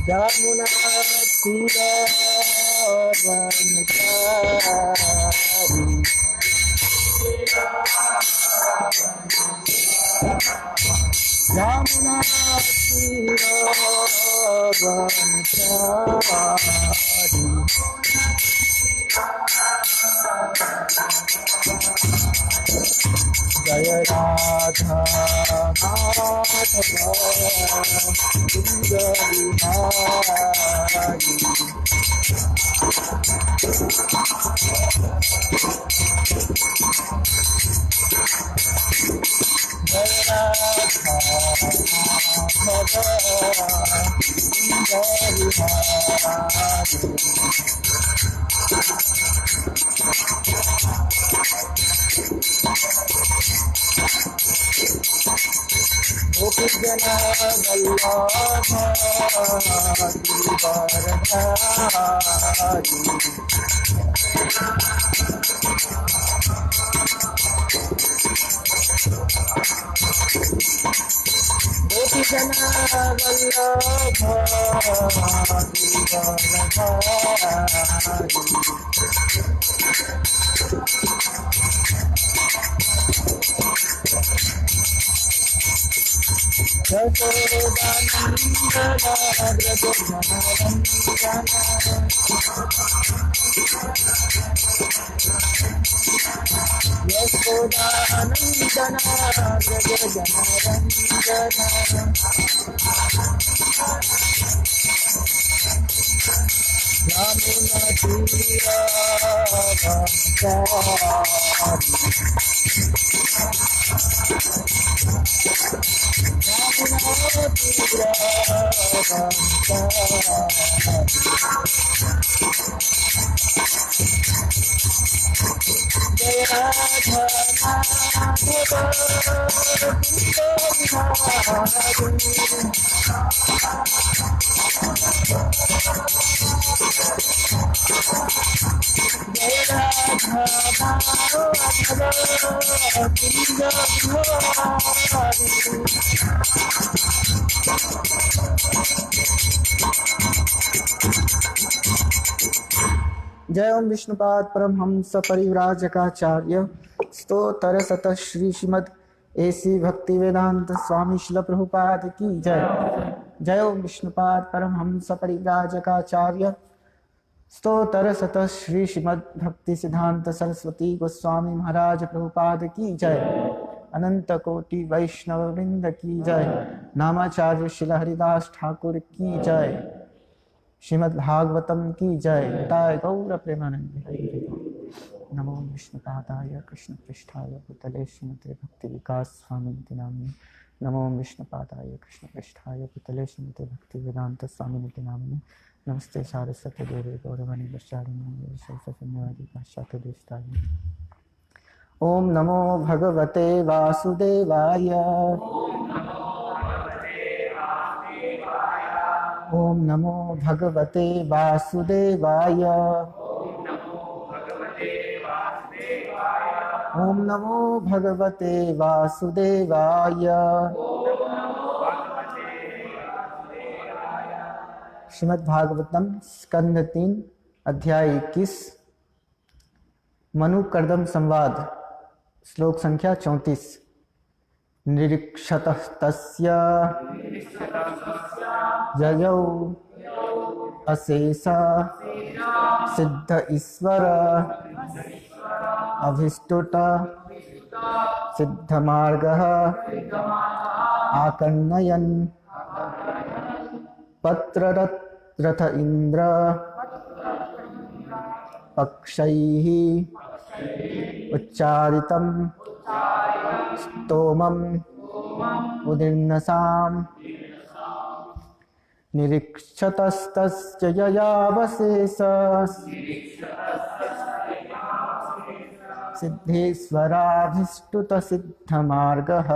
यमुना तीरवनचारी यमुना तीरवनचारी जय राधा माधव कुंज बिहारी जय राधा माधव कुंज बिहारी गोपी जना वल्लभ गिरिवरधारी गोपी जना वल्लभ गिरिवरधारी यशोदानंदना व्रज जनरंजना यशोदानंदना व्रज जनरंजना यमुना तीरवनचारी जय राधा माधव कुंज बिहारी जय राधा माधव कुंज बिहारी जय ओम विष्णुपाद परमहंस परिव्राजकाचार्य स्तोत्र सत श्री श्रीमद एसी भक्ति वेदांत स्वामी शिल प्रभुपाद की जय। जय ओम विष्णुपाद परमहंस परिव्राजकाचार्य स्तोत्र सत श्री श्रीमद भक्ति सिद्धांत सरस्वती गोस्वामी महाराज प्रभुपाद की जय। अनंत कोटि वैष्णव वृंद की जय। नामाचार्य शिल हरिदास ठाकुर की जय। श्रीमद् भागवतम की जय। ताय गौर प्रेमानंद। नमो विष्णुपादाय कृष्ण पृष्ठाय भूतले श्रीमते भक्ति विकास स्वामिनिति नामिने। नमो विष्णुपादाय कृष्ण पृष्ठाय भूतले श्रीमते भक्ति वेदांत स्वामिनिति नामिने। नमस्ते सारस्वती देवे गौरवाणी प्रचारिणे सरस्वती पाश्चात्य देशतारिणे। ओम नमो भगवते वासुदेवाय। ओम नमो भगवते वासुदेवाय। ओम नमो भगवते वासुदेवाय। श्रीमद् भागवतम स्कंध 3 अध्याय 21 मनु कर्दम संवाद श्लोक संख्या 34। निरीक्षतः तस्य जयौ अशेष सिद्ध ईश्वर अभिष्टुत सिद्ध मार्गः आकर्णयन् पत्ररथ इंद्र पक्षैः उच्चारितं स्तोमम् उदीर्णसाम् निरीक्षतस्तस्य ययावशेषः सिद्धेश्वराभिष्टुत सिद्धमार्गः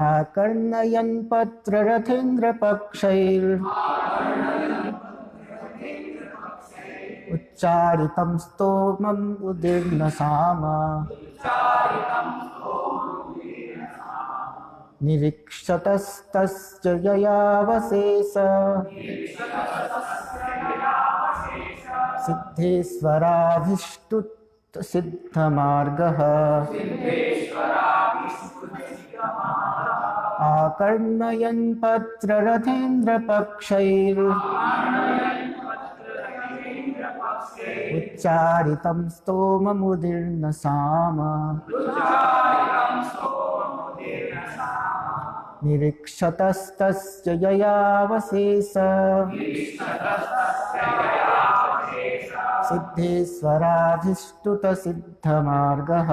आकर्णयन् पत्ररथेन्द्र पक्षैर् उच्चारितं स्तोमम् उदीर्णसाम निरीक्षतस्तस्य ययावशेष सिद्धेश्वराभिष्टुत सिद्धमार्गः आकर्णयन् पत्ररथेन्द्रपक्षैर् उच्चारितं स्तोममुदीर्न साम निरीक्षतस्तस्य ययावशेष सिद्धेश्वराभिष्टुत सिद्धमार्गः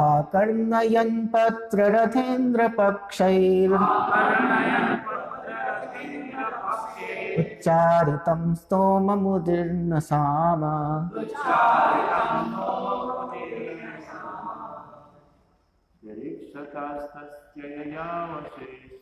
आकर्णयन् पत्ररथेन्द्रपक्षैर् उच्चारितं स्तोममुदीर्न साम निरीक्षतस्तस्य ययावशेषः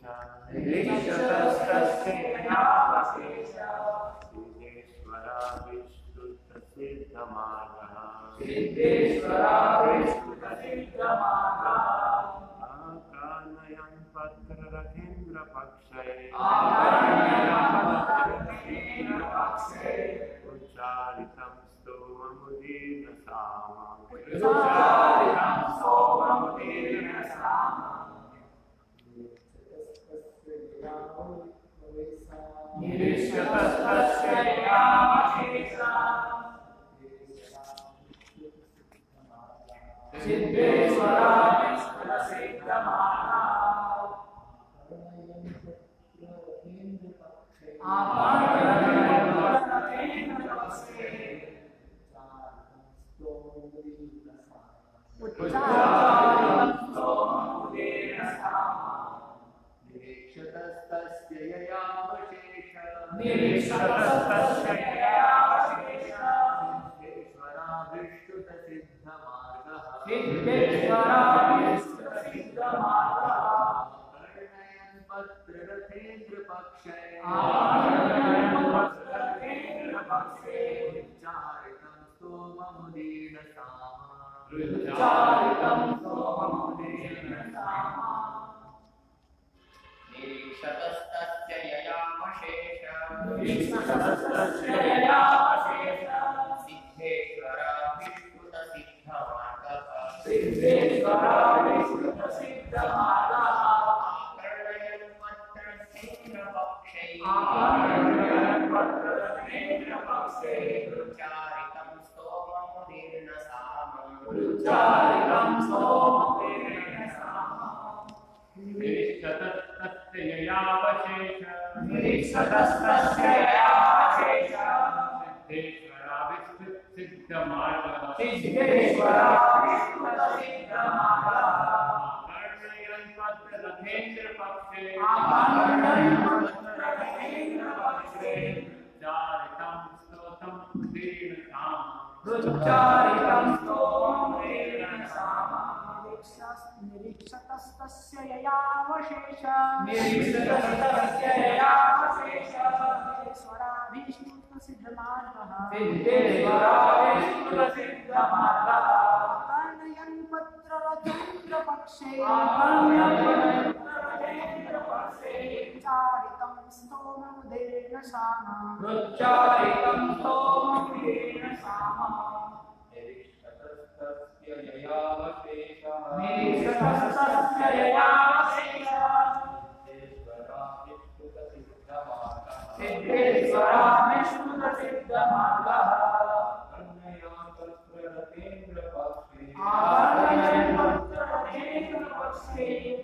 आकानयन् पत्ररथेन्द्रपक्षैः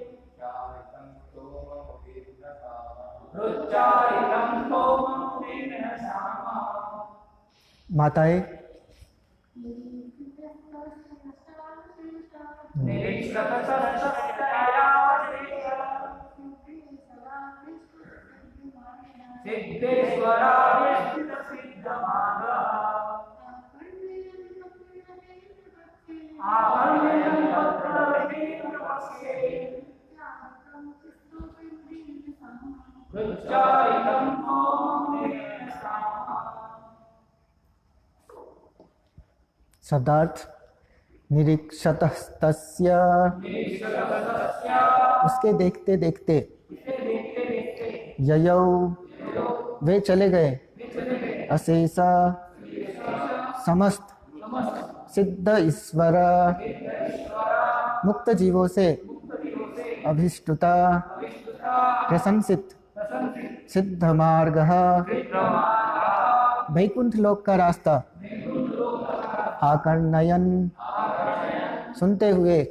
उच्चारितं स्तोममुदीर्न साम माताएं शब्दार्थ निरीक्षतस्तस्य, उसके देखते देखते, ययौ, वे चले गए, अशेष, समस्त, सिद्ध ईश्वर, मुक्त जीवों से, अभिष्टुता, प्रशंसित, सिद्ध मार्ग, वैकुंठ लोक का रास्ता, आकर्णयन, सुनते हुए,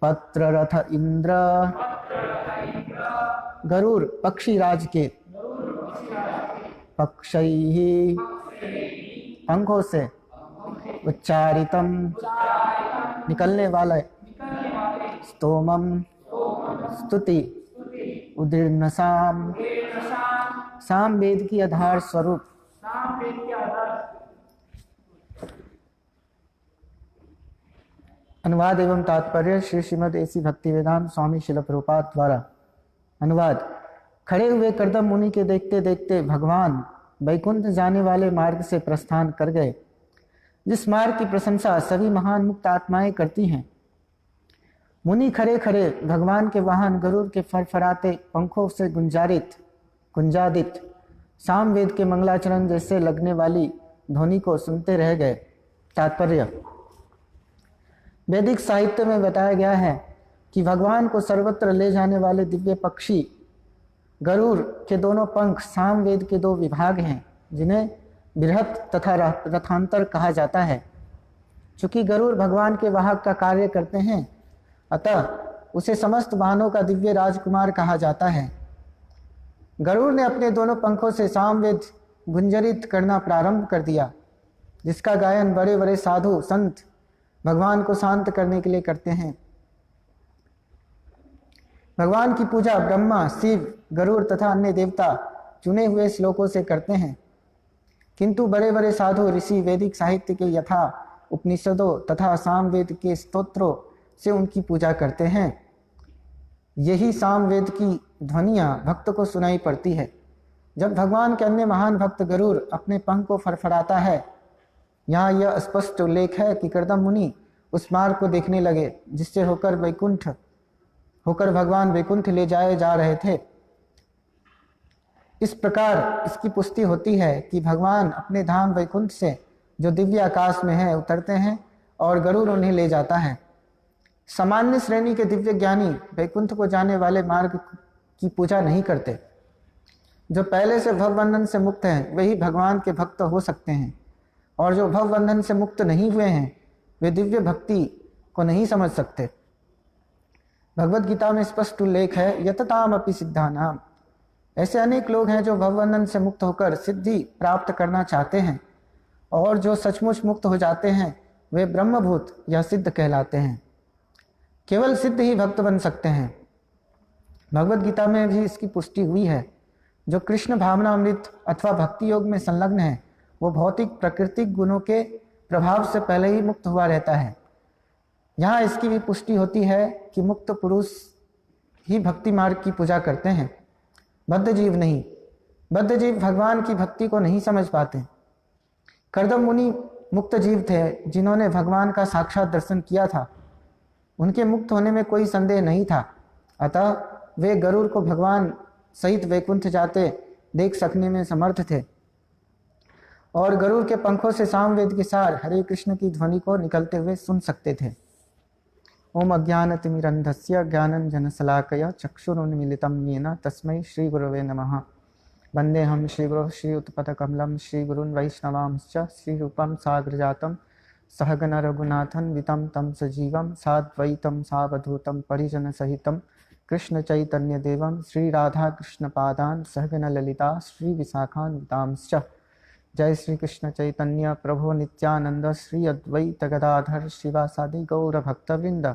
पत्र रथ इंद्र, गरुड़ पक्षी राज के, पक्षैहि, पंखों से, उच्चारितम, निकलने वाले, स्तोमम, स्तुति, उदीर्ण साम, साम वेद की आधार स्वरूप, अनुवाद एवं तात्पर्य श्री श्रीमद् एसी भक्तिवेदांत स्वामी शिल प्रभुपाद द्वारा। अनुवाद। खड़े हुए कर्दम मुनि के देखते देखते भगवान वैकुंठ जाने वाले मार्ग से प्रस्थान कर गए, जिस मार्ग की प्रशंसा सभी महान मुक्त आत्माएं करती हैं। मुनि खड़े खड़े भगवान के वाहन गरुड़ के फरफराते पंखों से गुंजादित सामवेद के मंगलाचरण जैसे लगने वाली ध्वनि को सुनते रह गए। तात्पर्य। वैदिक साहित्य में बताया गया है कि भगवान को सर्वत्र ले जाने वाले दिव्य पक्षी गरुड़ के दोनों पंख सामवेद के दो विभाग हैं, जिन्हें बृहत तथा रथांतर कहा जाता है। चूंकि गरुड़ भगवान के वाहक का कार्य करते हैं, अतः उसे समस्त वाहनों का दिव्य राजकुमार कहा जाता है। गरुड़ ने अपने दोनों पंखों से सामवेद गुंजरित करना प्रारंभ कर दिया, जिसका गायन बड़े बड़े साधु संत भगवान को शांत करने के लिए करते हैं। भगवान की पूजा ब्रह्मा, शिव, गरुड़ तथा अन्य देवता चुने हुए श्लोकों से करते हैं, किंतु बड़े बड़े साधु ऋषि वैदिक साहित्य के यथा उपनिषदों तथा सामवेद के स्तोत्रों से उनकी पूजा करते हैं। यही सामवेद की ध्वनियां भक्त को सुनाई पड़ती है। जब भगवान के अन्य महान भक्त गरुड़ अपने पंख को फड़फड़ाता है, यहाँ यह स्पष्ट उल्लेख है कि कर्दम मुनि उस मार्ग को देखने लगे जिससे होकर भगवान वैकुंठ ले जाए जा रहे थे। इस प्रकार इसकी पुष्टि होती है कि भगवान अपने धाम वैकुंठ से जो दिव्य आकाश में है उतरते हैं और गरुड़ उन्हें ले जाता है। सामान्य श्रेणी के दिव्य ज्ञानी वैकुंठ को जाने वाले मार्ग की पूजा नहीं करते। जो पहले से भवबंधन से मुक्त हैं वही भगवान के भक्त हो सकते हैं, और जो भवबंधन से मुक्त नहीं हुए हैं वे दिव्य भक्ति को नहीं समझ सकते। भगवद गीता में स्पष्ट उल्लेख है, यतताम अपि सिद्धानाम। ऐसे अनेक लोग हैं जो भवबंधन से मुक्त होकर सिद्धि प्राप्त करना चाहते हैं, और जो सचमुच मुक्त हो जाते हैं वे ब्रह्मभूत या सिद्ध कहलाते हैं। केवल सिद्ध ही भक्त बन सकते हैं। भगवद गीता में भी इसकी पुष्टि हुई है। जो कृष्ण भावनामृत अथवा भक्ति योग में संलग्न है वो भौतिक प्राकृतिक गुणों के प्रभाव से पहले ही मुक्त हुआ रहता है। यहाँ इसकी भी पुष्टि होती है कि मुक्त पुरुष ही भक्ति मार्ग की पूजा करते हैं, बद्ध जीव नहीं। बद्ध जीव भगवान की भक्ति को नहीं समझ पाते। कर्दम मुनि मुक्त जीव थे जिन्होंने भगवान का साक्षात दर्शन किया था। उनके मुक्त होने में कोई संदेह नहीं था, अतः वे गरुड़ को भगवान सहित वैकुंठ जाते देख सकने में समर्थ थे, और गरुड़ के पंखों से सामवेद के सार हरे कृष्ण की ध्वनि को निकलते हुए सुन सकते थे। ओम अज्ञानतिमिरन्धस्य ज्ञानञ्जनशलाकया चक्षुरुन्मीलितं येन तस्मै श्रीगुरवे नमः। वन्देऽहं श्रीगुरोः श्रीयुतपदकमलं श्रीगुरून् वैष्णवांश्च श्रीरूपं साग्रजातं सहगण रघुनाथं वितं तं सजीवं साद्वैतं सावधूतं परिजनसहितं कृष्णचैतन्यदेवं श्रीराधाकृष्णपादान् सहगण ललिता श्रीविशाखान्वितांश्च। जय श्री कृष्ण चैतन्य प्रभु नित्यानंद श्री अद्वैत गदाधर शिवासादि गौर भक्तवृंद।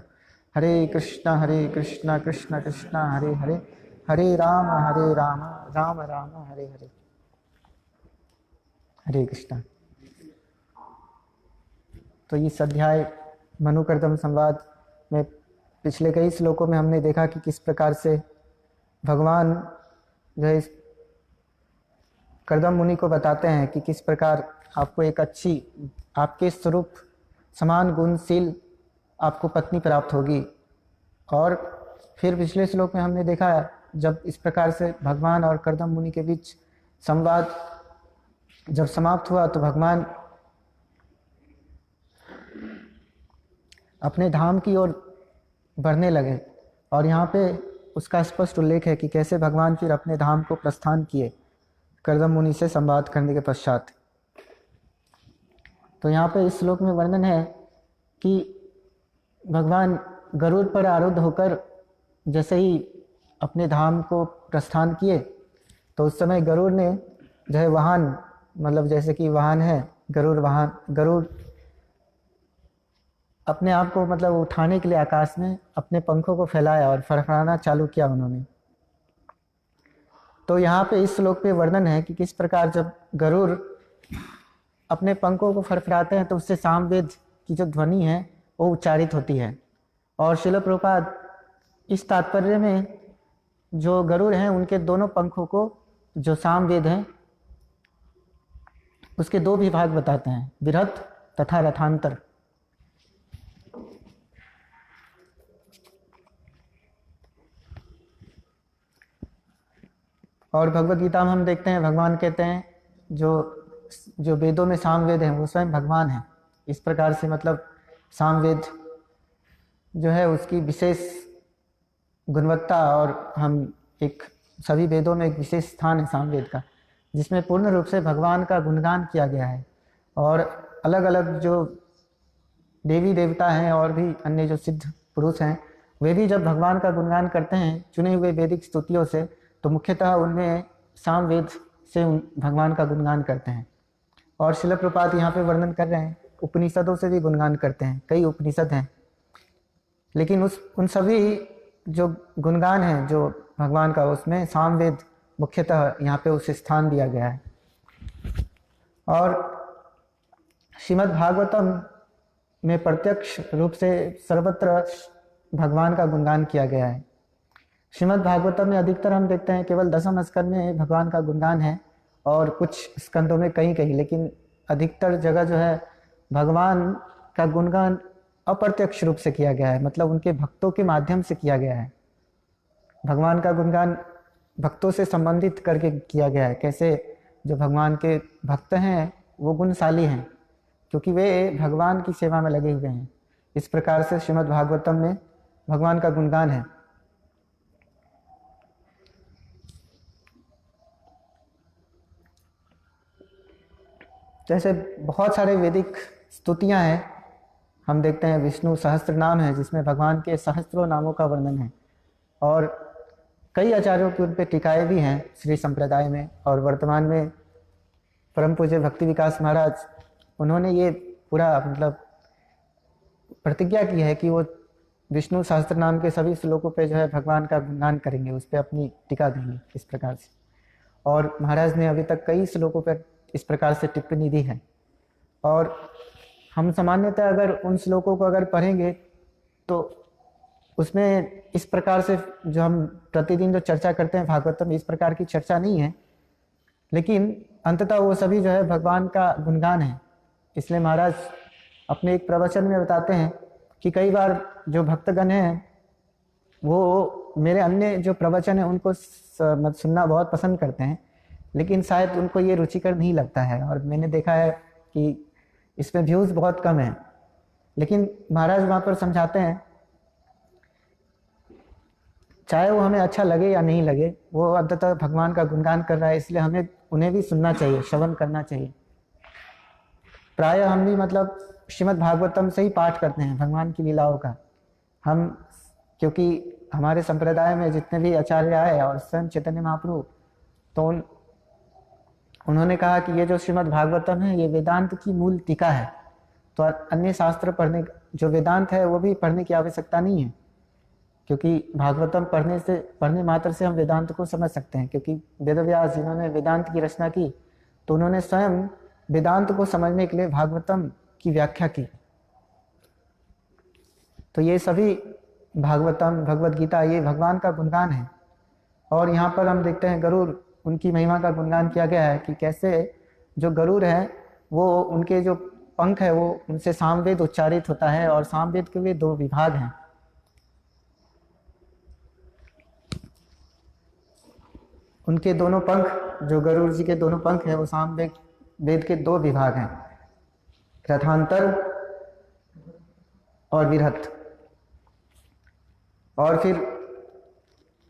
हरे कृष्ण कृष्ण कृष्ण हरे हरे, हरे राम राम राम हरे हरे। हरे कृष्ण। तो इस अध्याय मनुकर्दम संवाद में पिछले कई श्लोकों में हमने देखा कि किस प्रकार से भगवान जो इस कर्दम मुनि को बताते हैं कि किस प्रकार आपको एक अच्छी आपके स्वरूप समान गुणशील आपको पत्नी प्राप्त होगी। और फिर पिछले श्लोक में हमने देखा जब इस प्रकार से भगवान और कर्दम मुनि के बीच संवाद जब समाप्त हुआ तो भगवान अपने धाम की ओर बढ़ने लगे। और यहाँ पे उसका स्पष्ट उल्लेख है कि कैसे भगवान फिर अपने धाम को प्रस्थान किए कर्दम मुनि से संवाद करने के पश्चात। तो यहाँ पे इस श्लोक में वर्णन है कि भगवान गरुड़ पर आरूढ़ होकर जैसे ही अपने धाम को प्रस्थान किए तो उस समय गरुड़ ने जो है वाहन, मतलब जैसे कि वाहन है गरुड़ वाहन, गरुड़ अपने आप को मतलब उठाने के लिए आकाश में अपने पंखों को फैलाया और फड़फड़ाना चालू किया उन्होंने। तो यहाँ पे इस श्लोक पे वर्णन है कि किस प्रकार जब गरुड़ अपने पंखों को फड़फड़ाते हैं तो उससे सामवेद की जो ध्वनि है वो उच्चारित होती है। और श्रील प्रभुपाद इस तात्पर्य में जो गरुड़ हैं उनके दोनों पंखों को जो सामवेद हैं उसके दो विभाग बताते हैं, विरथ तथा रथांतर। और भगवद गीता में हम देखते हैं भगवान कहते हैं जो वेदों में सामवेद हैं वो स्वयं भगवान हैं। इस प्रकार से मतलब सामवेद जो है उसकी विशेष गुणवत्ता, और हम एक सभी वेदों में एक विशेष स्थान है सामवेद का जिसमें पूर्ण रूप से भगवान का गुणगान किया गया है। और अलग अलग जो देवी देवता हैं और भी अन्य जो सिद्ध पुरुष हैं वे भी जब भगवान का गुणगान करते हैं चुने हुए वैदिक स्तुतियों से तो मुख्यतः उनमें सामवेद से भगवान का गुणगान करते हैं। और श्रील प्रभुपाद यहाँ पे वर्णन कर रहे हैं उपनिषदों से भी गुणगान करते हैं, कई उपनिषद हैं, लेकिन उन सभी जो गुणगान है जो भगवान का उसमें सामवेद मुख्यतः यहाँ पे उसे स्थान दिया गया है। और श्रीमद् भागवतम में प्रत्यक्ष रूप से सर्वत्र भगवान का गुणगान किया गया है। श्रीमद् भागवतम में अधिकतर हम देखते हैं केवल दसम स्कंद में भगवान का गुणगान है और कुछ स्कंदों में कहीं कहीं, लेकिन अधिकतर जगह जो है भगवान का गुणगान अप्रत्यक्ष रूप से किया गया है, मतलब उनके भक्तों के माध्यम से किया गया है। भगवान का गुणगान भक्तों से संबंधित करके किया गया है। कैसे जो भगवान के भक्त हैं वो गुणशाली हैं क्योंकि वे भगवान की सेवा में लगे हुए हैं। इस प्रकार से श्रीमद् भागवतम में भगवान का गुणगान है। जैसे बहुत सारे वैदिक स्तुतियां हैं, हम देखते हैं विष्णु सहस्त्र नाम है जिसमें भगवान के सहस्त्रों नामों का वर्णन है। और कई आचार्यों की उन पर टीकाएँ भी हैं श्री संप्रदाय में। और वर्तमान में परम पूज्य भक्ति विकास महाराज उन्होंने ये पूरा मतलब प्रतिज्ञा की है कि वो विष्णु सहस्त्र नाम के सभी श्लोकों पे जो है भगवान का गुणगान करेंगे, उस पर अपनी टीका देंगे इस प्रकार से। और महाराज ने अभी तक कई श्लोकों पर इस प्रकार से टिप्पणी दी है। और हम सामान्यतः अगर उन श्लोकों को अगर पढ़ेंगे तो उसमें इस प्रकार से जो हम प्रतिदिन जो चर्चा करते हैं भागवतम, इस प्रकार की चर्चा नहीं है, लेकिन अंततः वो सभी जो है भगवान का गुणगान है। इसलिए महाराज अपने एक प्रवचन में बताते हैं कि कई बार जो भक्तगण हैं वो मेरे अन्य जो प्रवचन है उनको सुनना बहुत पसंद करते हैं, लेकिन शायद उनको ये रुचिकर नहीं लगता है। और मैंने देखा है कि इसमें व्यूज़ बहुत कम है, लेकिन महाराज वहाँ पर समझाते हैं चाहे वो हमें अच्छा लगे या नहीं लगे, वो अंततः भगवान का गुणगान कर रहा है, इसलिए हमें उन्हें भी सुनना चाहिए, श्रवण करना चाहिए। प्रायः हम भी मतलब श्रीमद् भागवतम से ही पाठ करते हैं भगवान की लीलाओं का। हम क्योंकि हमारे संप्रदाय में जितने भी आचार्य आए और स्वयं चैतन्य महाप्रभु, तो उन्होंने कहा कि ये जो श्रीमद् भागवतम है ये वेदांत की मूल टीका है, तो अन्य शास्त्र पढ़ने जो वेदांत है वो भी पढ़ने की आवश्यकता नहीं है, क्योंकि भागवतम पढ़ने मात्र से हम वेदांत को समझ सकते हैं। क्योंकि वेदव्यास जिन्होंने वेदांत की रचना की तो उन्होंने स्वयं वेदांत को समझने के लिए भागवतम की व्याख्या की। तो ये सभी भागवतम, भगवद गीता, ये भगवान का गुणगान है। और यहाँ पर हम देखते हैं गरुड़, उनकी महिमा का गुणगान किया गया है कि कैसे जो गरुड़ है वो उनके जो पंख है वो उनसे सामवेद उच्चारित होता है, और सामवेद के वे 2 विभाग हैं। उनके दोनों पंख, जो गरुड़ जी के दोनों पंख हैं, वो सामवेद वेद के 2 विभाग हैं, रथांतर और विरहत। और फिर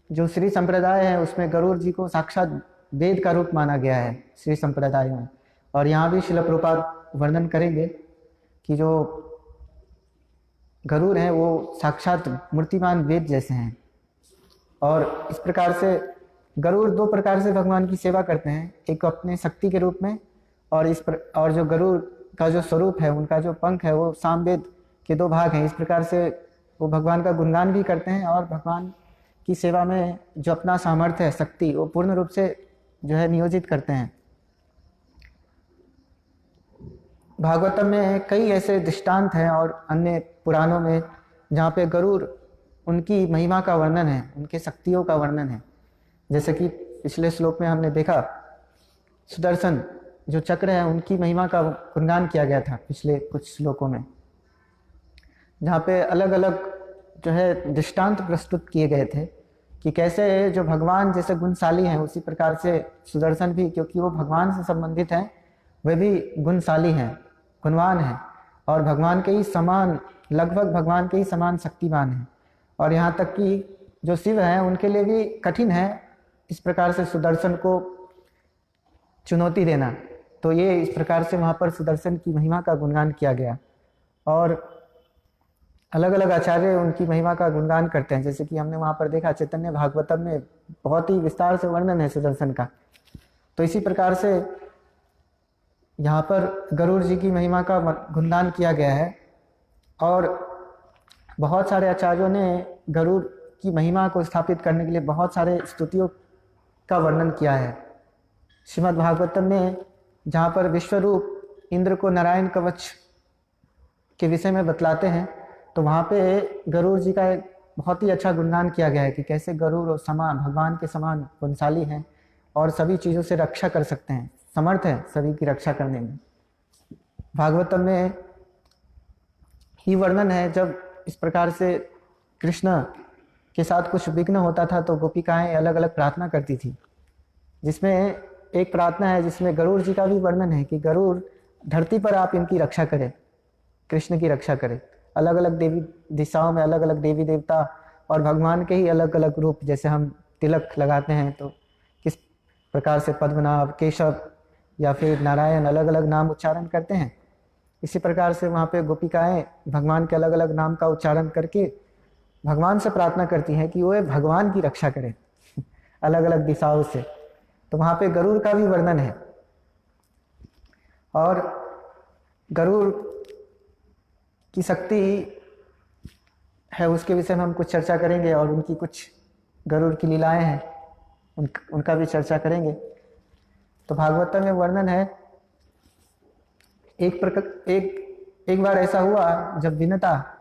जो श्री संप्रदाय है उसमें गरुड़ जी को साक्षात वेद का रूप माना गया है श्री संप्रदाय में। और यहाँ भी श्रील प्रभुपाद वर्णन करेंगे कि जो गरुड़ हैं वो साक्षात मूर्तिमान वेद जैसे हैं। और इस प्रकार से गरुड़ 2 प्रकार से भगवान की सेवा करते हैं, एक अपने शक्ति के रूप में, और जो गरुड़ का जो स्वरूप है, उनका जो पंख है, वो सामवेद के 2 भाग हैं। इस प्रकार से वो भगवान का गुणगान भी करते हैं और भगवान की सेवा में जो अपना सामर्थ्य है, शक्ति, वो पूर्ण रूप से जो है नियोजित करते हैं। भागवतम में कई ऐसे दृष्टांत हैं और अन्य पुराणों में जहाँ पे गरुड़, उनकी महिमा का वर्णन है, उनके शक्तियों का वर्णन है। जैसे कि पिछले श्लोक में हमने देखा, सुदर्शन जो चक्र है, उनकी महिमा का गुणगान किया गया था पिछले कुछ श्लोकों में, जहाँ पे अलग अलग जो है दृष्टांत प्रस्तुत किए गए थे कि कैसे जो भगवान जैसे गुणशाली हैं, उसी प्रकार से सुदर्शन भी, क्योंकि वो भगवान से संबंधित हैं, वे भी गुणशाली हैं, गुणवान हैं, और भगवान के ही समान, लगभग भगवान के ही समान शक्तिवान हैं। और यहाँ तक कि जो शिव हैं, उनके लिए भी कठिन है इस प्रकार से सुदर्शन को चुनौती देना। तो ये इस प्रकार से वहाँ पर सुदर्शन की महिमा का गुणगान किया गया। और अलग अलग आचार्य उनकी महिमा का गुणगान करते हैं, जैसे कि हमने वहाँ पर देखा चैतन्य भागवतम में बहुत ही विस्तार से वर्णन है सुदर्शन का। तो इसी प्रकार से यहाँ पर गरुड़ जी की महिमा का गुणगान किया गया है। और बहुत सारे आचार्यों ने गरुड़ की महिमा को स्थापित करने के लिए बहुत सारे स्तुतियों का वर्णन किया है। श्रीमद् भागवतम में जहाँ पर विश्वरूप इंद्र को नारायण कवच के विषय में बतलाते हैं, तो वहाँ पे गरुड़ जी का एक बहुत ही अच्छा गुणगान किया गया है कि कैसे गरुड़ और समान, भगवान के समान गुणशाली हैं और सभी चीज़ों से रक्षा कर सकते हैं, समर्थ है सभी की रक्षा करने में। भागवतम में ही वर्णन है जब इस प्रकार से कृष्ण के साथ कुछ विघ्न होता था तो गोपिकाएं अलग अलग प्रार्थना करती थी, जिसमें एक प्रार्थना है जिसमें गरुड़ जी का भी वर्णन है कि गरुड़ धरती पर आप इनकी रक्षा करें, कृष्ण की रक्षा करें। अलग अलग देवी दिशाओं में अलग अलग देवी देवता और भगवान के ही अलग अलग रूप, जैसे हम तिलक लगाते हैं तो किस प्रकार से पद्मनाभ, केशव या फिर नारायण अलग अलग नाम उच्चारण करते हैं, इसी प्रकार से वहाँ पे गोपिकाएं भगवान के अलग अलग नाम का उच्चारण करके भगवान से प्रार्थना करती हैं कि वो भगवान की रक्षा करें अलग अलग दिशाओं से। तो वहाँ पे गरुड़ का भी वर्णन है। और गरुड़ की शक्ति है उसके विषय में हम कुछ चर्चा करेंगे, और उनकी कुछ गरुड़ की लीलाएं हैं उनका भी चर्चा करेंगे। तो भागवतम में वर्णन है एक बार ऐसा हुआ जब विनता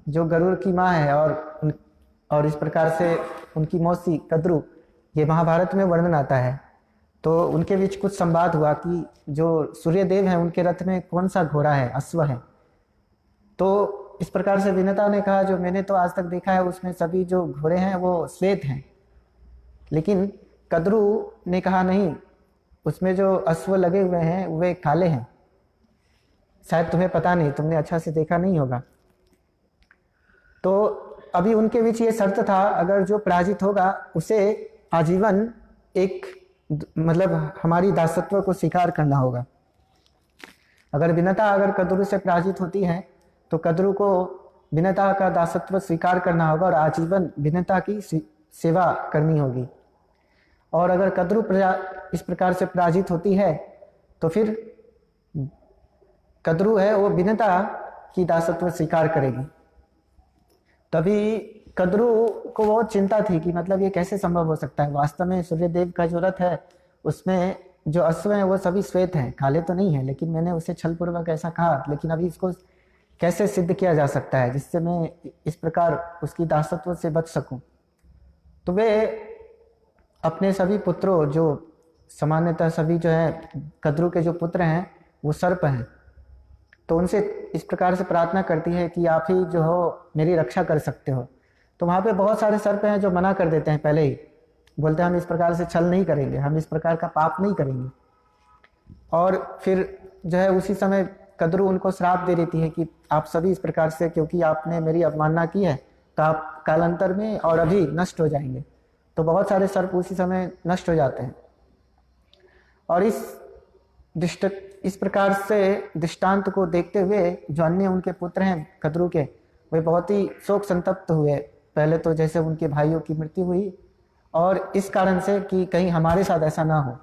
जो गरुड़ की माँ है और इस प्रकार से उनकी मौसी कद्रु, ये महाभारत में वर्णन आता है, तो उनके बीच कुछ संवाद हुआ कि जो सूर्यदेव हैं उनके रथ में कौन सा घोड़ा है, अश्व है। तो इस प्रकार से विनता ने कहा जो मैंने तो आज तक देखा है उसमें सभी जो घोड़े हैं वो श्वेत हैं, लेकिन कद्रु ने कहा नहीं, उसमें जो अश्व लगे हुए हैं वे काले हैं, शायद तुम्हें पता नहीं, तुमने अच्छा से देखा नहीं होगा। तो अभी उनके बीच ये शर्त था, अगर जो पराजित होगा उसे आजीवन एक मतलब हमारी दासत्व को स्वीकार करना होगा। अगर विनता अगर कद्रु से पराजित होती है तो कद्रु को विनता का दासत्व स्वीकार करना होगा और आजीवन विनता की सेवा करनी होगी। और अगर कद्रु इस प्रकार से पराजित होती है तो फिर कद्रु है वो विनता की दासत्व स्वीकार करेगी। तभी कद्रु को बहुत चिंता थी कि मतलब ये कैसे संभव हो सकता है। वास्तव में सूर्यदेव का जो रथ है उसमें जो अश्व हैं वो सभी श्वेत हैं, काले तो नहीं है, लेकिन मैंने उसे छलपूर्वक ऐसा कहा, लेकिन अभी इसको कैसे सिद्ध किया जा सकता है जिससे मैं इस प्रकार उसकी दासत्व से बच सकूं। तो वे अपने सभी पुत्रों, जो सामान्यतः सभी जो है कद्रु के जो पुत्र हैं वो सर्प हैं, तो उनसे इस प्रकार से प्रार्थना करती है कि आप ही जो हो मेरी रक्षा कर सकते हो। तो वहाँ पे बहुत सारे सर्प हैं जो मना कर देते हैं पहले ही, बोलते हैं हम इस प्रकार से छल नहीं करेंगे, हम इस प्रकार का पाप नहीं करेंगे। और फिर जो है उसी समय कद्रू उनको श्राप दे देती है कि आप सभी इस प्रकार से, क्योंकि आपने मेरी अवमानना की है तो आप कालांतर में और अभी नष्ट हो जाएंगे। तो बहुत सारे सर्प उसी समय नष्ट हो जाते हैं। और इस प्रकार से दृष्टांत को देखते हुए जो अन्य उनके पुत्र हैं कद्रू के, वे बहुत ही शोक संतप्त हुए। पहले तो जैसे उनके भाइयों की मृत्यु हुई और इस कारण से कि कहीं हमारे साथ ऐसा ना हो।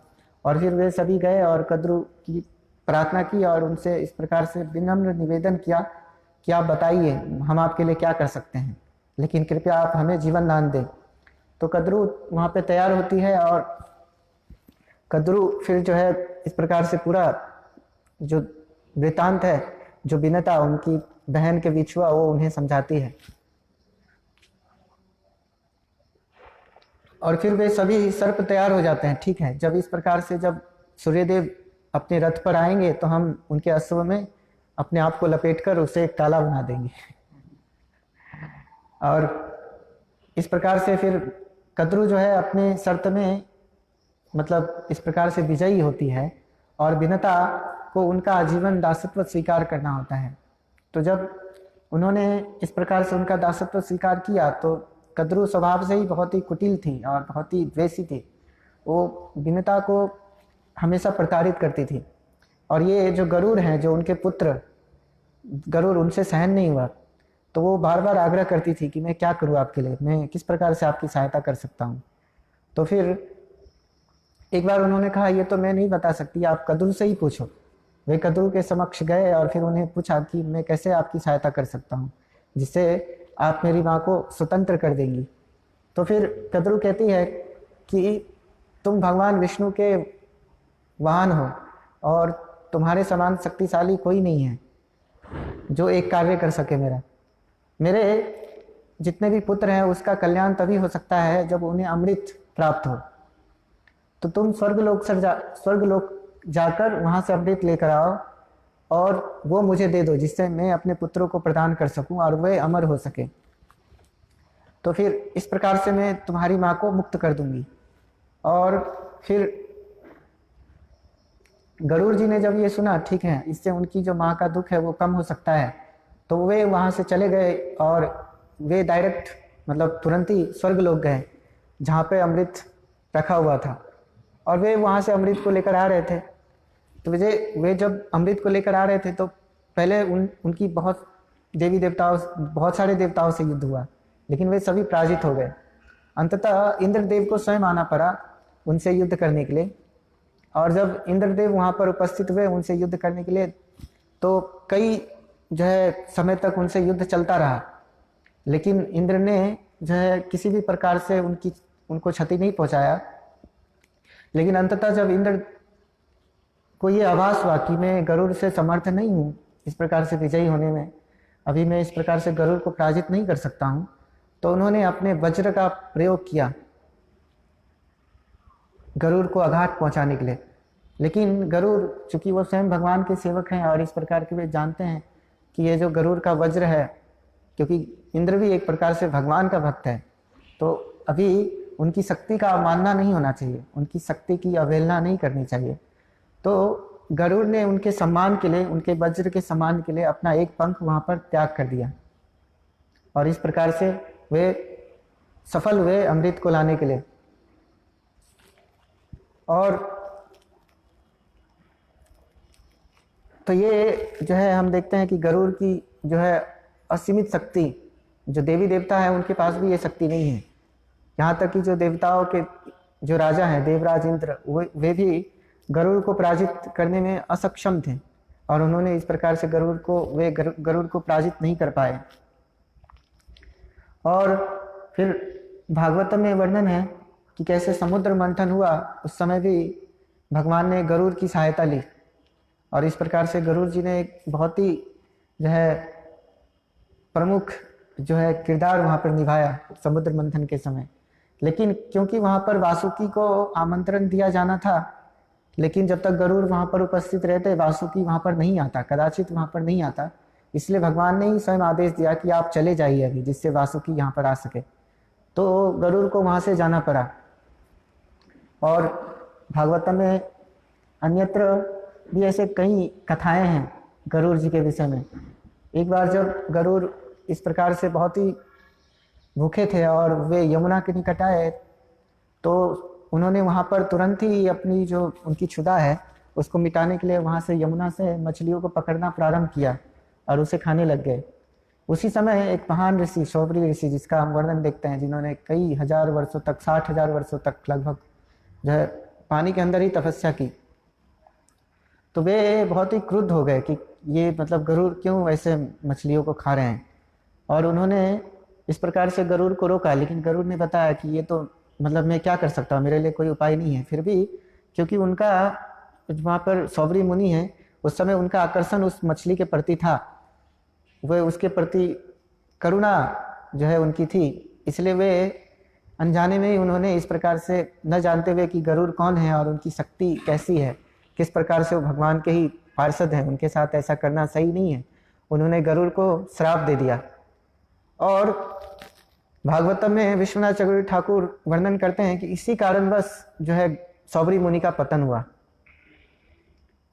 और फिर वे सभी गए और कद्रू की प्रार्थना की और उनसे इस प्रकार से विनम्र निवेदन किया कि आप बताइए हम आपके लिए क्या कर सकते हैं, लेकिन कृपया आप हमें जीवन दान दें। तो कद्रू वहाँ पे तैयार होती है और कद्रू फिर जो है इस प्रकार से पूरा जो वृतांत है, जो विनता उनकी बहन के बीच हुआ, वो उन्हें समझाती है। और फिर वे सभी सर्प तैयार हो जाते हैं। ठीक है, जब इस प्रकार से जब सूर्यदेव अपने रथ पर आएंगे तो हम उनके अश्व में अपने आप को लपेटकर उसे एक ताला बना देंगे। और इस प्रकार से फिर कद्रू जो है अपने शर्त में मतलब इस प्रकार से विजयी होती है और विनता को उनका आजीवन दासत्व स्वीकार करना होता है। तो जब उन्होंने इस प्रकार से उनका दासत्व स्वीकार किया तो कद्रू स्वभाव से ही बहुत ही कुटिल थी और बहुत ही द्वेषी थी। वो विनता को हमेशा प्रताड़ित करती थी। और ये जो गरुड़ हैं, जो उनके पुत्र गरुड़, उनसे सहन नहीं हुआ तो वो बार बार आग्रह करती थी कि मैं क्या करूँ आपके लिए, मैं किस प्रकार से आपकी सहायता कर सकता हूँ। तो फिर एक बार उन्होंने कहा ये तो मैं नहीं बता सकती, आप कद्रू से ही पूछो। वे कद्रू के समक्ष गए और फिर उन्हें पूछा कि मैं कैसे आपकी सहायता कर सकता हूँ जिससे आप मेरी माँ को स्वतंत्र कर देंगी। तो फिर कद्रू कहती है कि तुम भगवान विष्णु के वाहन हो और तुम्हारे समान शक्तिशाली कोई नहीं है जो एक कार्य कर सके। मेरे जितने भी पुत्र हैं उसका कल्याण तभी हो सकता है जब उन्हें अमृत प्राप्त हो। तो तुम स्वर्गलोक जाकर वहां से अमृत लेकर आओ और वो मुझे दे दो जिससे मैं अपने पुत्रों को प्रदान कर सकूं और वे अमर हो सके। तो फिर इस प्रकार से मैं तुम्हारी माँ को मुक्त कर दूंगी। और फिर गरुड़ जी ने जब ये सुना, ठीक है इससे उनकी जो माँ का दुख है वो कम हो सकता है, तो वे वहां से चले गए और वे डायरेक्ट मतलब तुरंत ही स्वर्ग लोग गए जहाँ पे अमृत रखा हुआ था। और वे वहां से अमृत को लेकर आ रहे थे। तो वे जब अमृत को लेकर आ रहे थे तो पहले उनकी बहुत सारे देवताओं से युद्ध हुआ, लेकिन वे सभी पराजित हो गए। अंततः इंद्रदेव को स्वयं आना पड़ा उनसे युद्ध करने के लिए। और जब इंद्रदेव वहां पर उपस्थित हुए उनसे युद्ध करने के लिए, तो कई जो है समय तक उनसे युद्ध चलता रहा, लेकिन इंद्र ने जो है किसी भी प्रकार से उनको क्षति नहीं पहुंचाया। लेकिन अंततः जब इंद्र को ये आभास हुआ कि मैं गरुड़ से समर्थ नहीं हूँ इस प्रकार से विजयी होने में, अभी मैं इस प्रकार से गरुड़ को पराजित नहीं कर सकता हूँ, तो उन्होंने अपने वज्र का प्रयोग किया गरुड़ को आघात पहुंचाने के लिए। लेकिन गरुड़ चूंकि वो स्वयं भगवान के सेवक हैं और इस प्रकार के वे जानते हैं कि ये जो गरुड़ का वज्र है, क्योंकि इंद्र भी एक प्रकार से भगवान का भक्त है, तो अभी उनकी शक्ति का अवमानना नहीं होना चाहिए, उनकी शक्ति की अवहेलना नहीं करनी चाहिए। तो गरुड़ ने उनके सम्मान के लिए, उनके वज्र के सम्मान के लिए अपना एक पंख वहां पर त्याग कर दिया और इस प्रकार से वे सफल हुए अमृत को लाने के लिए। और तो ये जो है हम देखते हैं कि गरुड़ की जो है असीमित शक्ति, जो देवी देवता है उनके पास भी ये शक्ति नहीं है। यहाँ तक कि जो देवताओं के जो राजा हैं देवराज इंद्र, वे भी गरुड़ को पराजित करने में असक्षम थे और उन्होंने इस प्रकार से गरुड़ को पराजित नहीं कर पाए। और फिर भागवतम में वर्णन है कि कैसे समुद्र मंथन हुआ, उस समय भी भगवान ने गरुड़ की सहायता ली और इस प्रकार से गरुड़ जी ने एक बहुत ही जो है प्रमुख जो है किरदार वहां पर निभाया समुद्र मंथन के समय। लेकिन क्योंकि वहां पर वासुकी को आमंत्रण दिया जाना था, लेकिन जब तक गरुड़ वहाँ पर उपस्थित रहते वासुकी वहाँ पर नहीं आता, कदाचित वहाँ पर नहीं आता। इसलिए भगवान ने ही स्वयं आदेश दिया कि आप चले जाइए अभी, जिससे वासुकी यहाँ पर आ सके। तो गरुड़ को वहाँ से जाना पड़ा। और भागवतम में अन्यत्र भी ऐसे कई कथाएं हैं गरुड़ जी के विषय में। एक बार जब गरुड़ इस प्रकार से बहुत ही भूखे थे और वे यमुना के निकट आए, तो उन्होंने वहाँ पर तुरंत ही अपनी जो उनकी क्षुधा है उसको मिटाने के लिए वहाँ से यमुना से मछलियों को पकड़ना प्रारंभ किया और उसे खाने लग गए। उसी समय एक महान ऋषि, शौबरी ऋषि, जिसका हम वर्णन देखते हैं, जिन्होंने कई हजार वर्षों तक, 60,000 वर्षों तक लगभग जो है पानी के अंदर ही तपस्या की, तो वे बहुत ही क्रुद्ध हो गए कि ये मतलब गरुड़ क्यों ऐसे मछलियों को खा रहे हैं। और उन्होंने इस प्रकार से गरुड़ को रोका, लेकिन गरुड़ ने बताया कि ये तो मतलब मैं क्या कर सकता हूँ, मेरे लिए कोई उपाय नहीं है। फिर भी क्योंकि उनका वहाँ पर शौबरी मुनि है, उस समय उनका आकर्षण उस मछली के प्रति था, वह उसके प्रति करुणा जो है उनकी थी, इसलिए वे अनजाने में ही उन्होंने इस प्रकार से, न जानते हुए कि गरुड़ कौन है और उनकी शक्ति कैसी है, किस प्रकार से वो भगवान के ही पार्षद हैं, उनके साथ ऐसा करना सही नहीं है, उन्होंने गरुड़ को श्राप दे दिया। और भागवतम में विश्वनाथ चक्रवर्ती ठाकुर वर्णन करते हैं कि इसी कारणवश जो है शौबरी मुनि का पतन हुआ,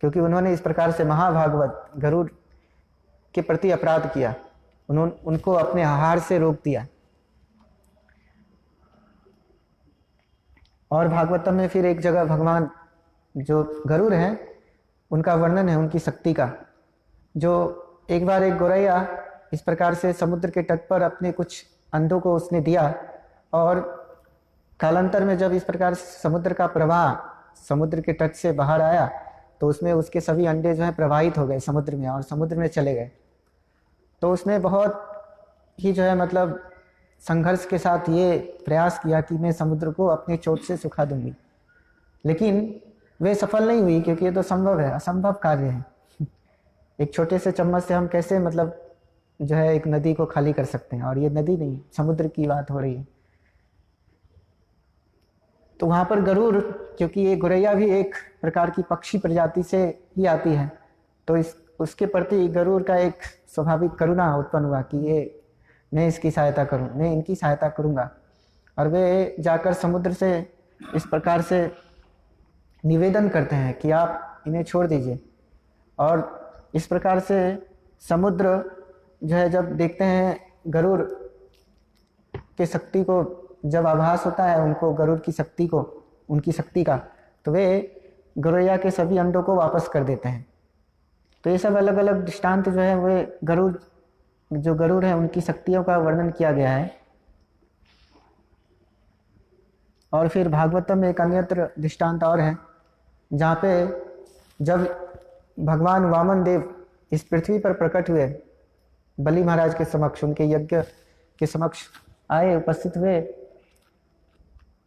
क्योंकि उन्होंने इस प्रकार से महाभागवत गरुड़ के प्रति अपराध किया, उनको अपने आहार से रोक दिया। और भागवतम में फिर एक जगह भगवान जो गरुड़ हैं उनका वर्णन है उनकी शक्ति का। जो एक बार एक गौरैया इस प्रकार से समुद्र के तट पर अपने कुछ अंडों को उसने दिया, और कालांतर में जब इस प्रकार से समुद्र का प्रवाह समुद्र के तट से बाहर आया, तो उसमें उसके सभी अंडे जो है प्रवाहित हो गए समुद्र में और समुद्र में चले गए। तो उसने बहुत ही जो है मतलब संघर्ष के साथ ये प्रयास किया कि मैं समुद्र को अपने चोट से सुखा दूंगी, लेकिन वे सफल नहीं हुई, क्योंकि ये तो संभव है, असंभव कार्य है। एक छोटे से चम्मच से हम कैसे मतलब जो है एक नदी को खाली कर सकते हैं, और ये नदी नहीं, समुद्र की बात हो रही है। तो वहाँ पर गरुड़, क्योंकि ये गौरैया भी एक प्रकार की पक्षी प्रजाति से ही आती है, तो उसके प्रति गरुड़ का एक स्वाभाविक करुणा उत्पन्न हुआ कि ये मैं इसकी सहायता करूं, मैं इनकी सहायता करूंगा। और वे जाकर समुद्र से इस प्रकार से निवेदन करते हैं कि आप इन्हें छोड़ दीजिए। और इस प्रकार से समुद्र जो है जब देखते हैं गरुड़ के शक्ति को, जब आभास होता है उनको गरुड़ की शक्ति को, उनकी शक्ति का, तो वे गौरैया के सभी अंडों को वापस कर देते हैं। तो ये सब अलग अलग दृष्टांत जो है वे गरुड़ है उनकी शक्तियों का वर्णन किया गया है। और फिर भागवतम में एक अन्यत्र दृष्टांत और है, जहाँ पे जब भगवान वामन देव इस पृथ्वी पर प्रकट हुए, बलि महाराज के समक्ष, उनके यज्ञ के समक्ष आए, उपस्थित हुए,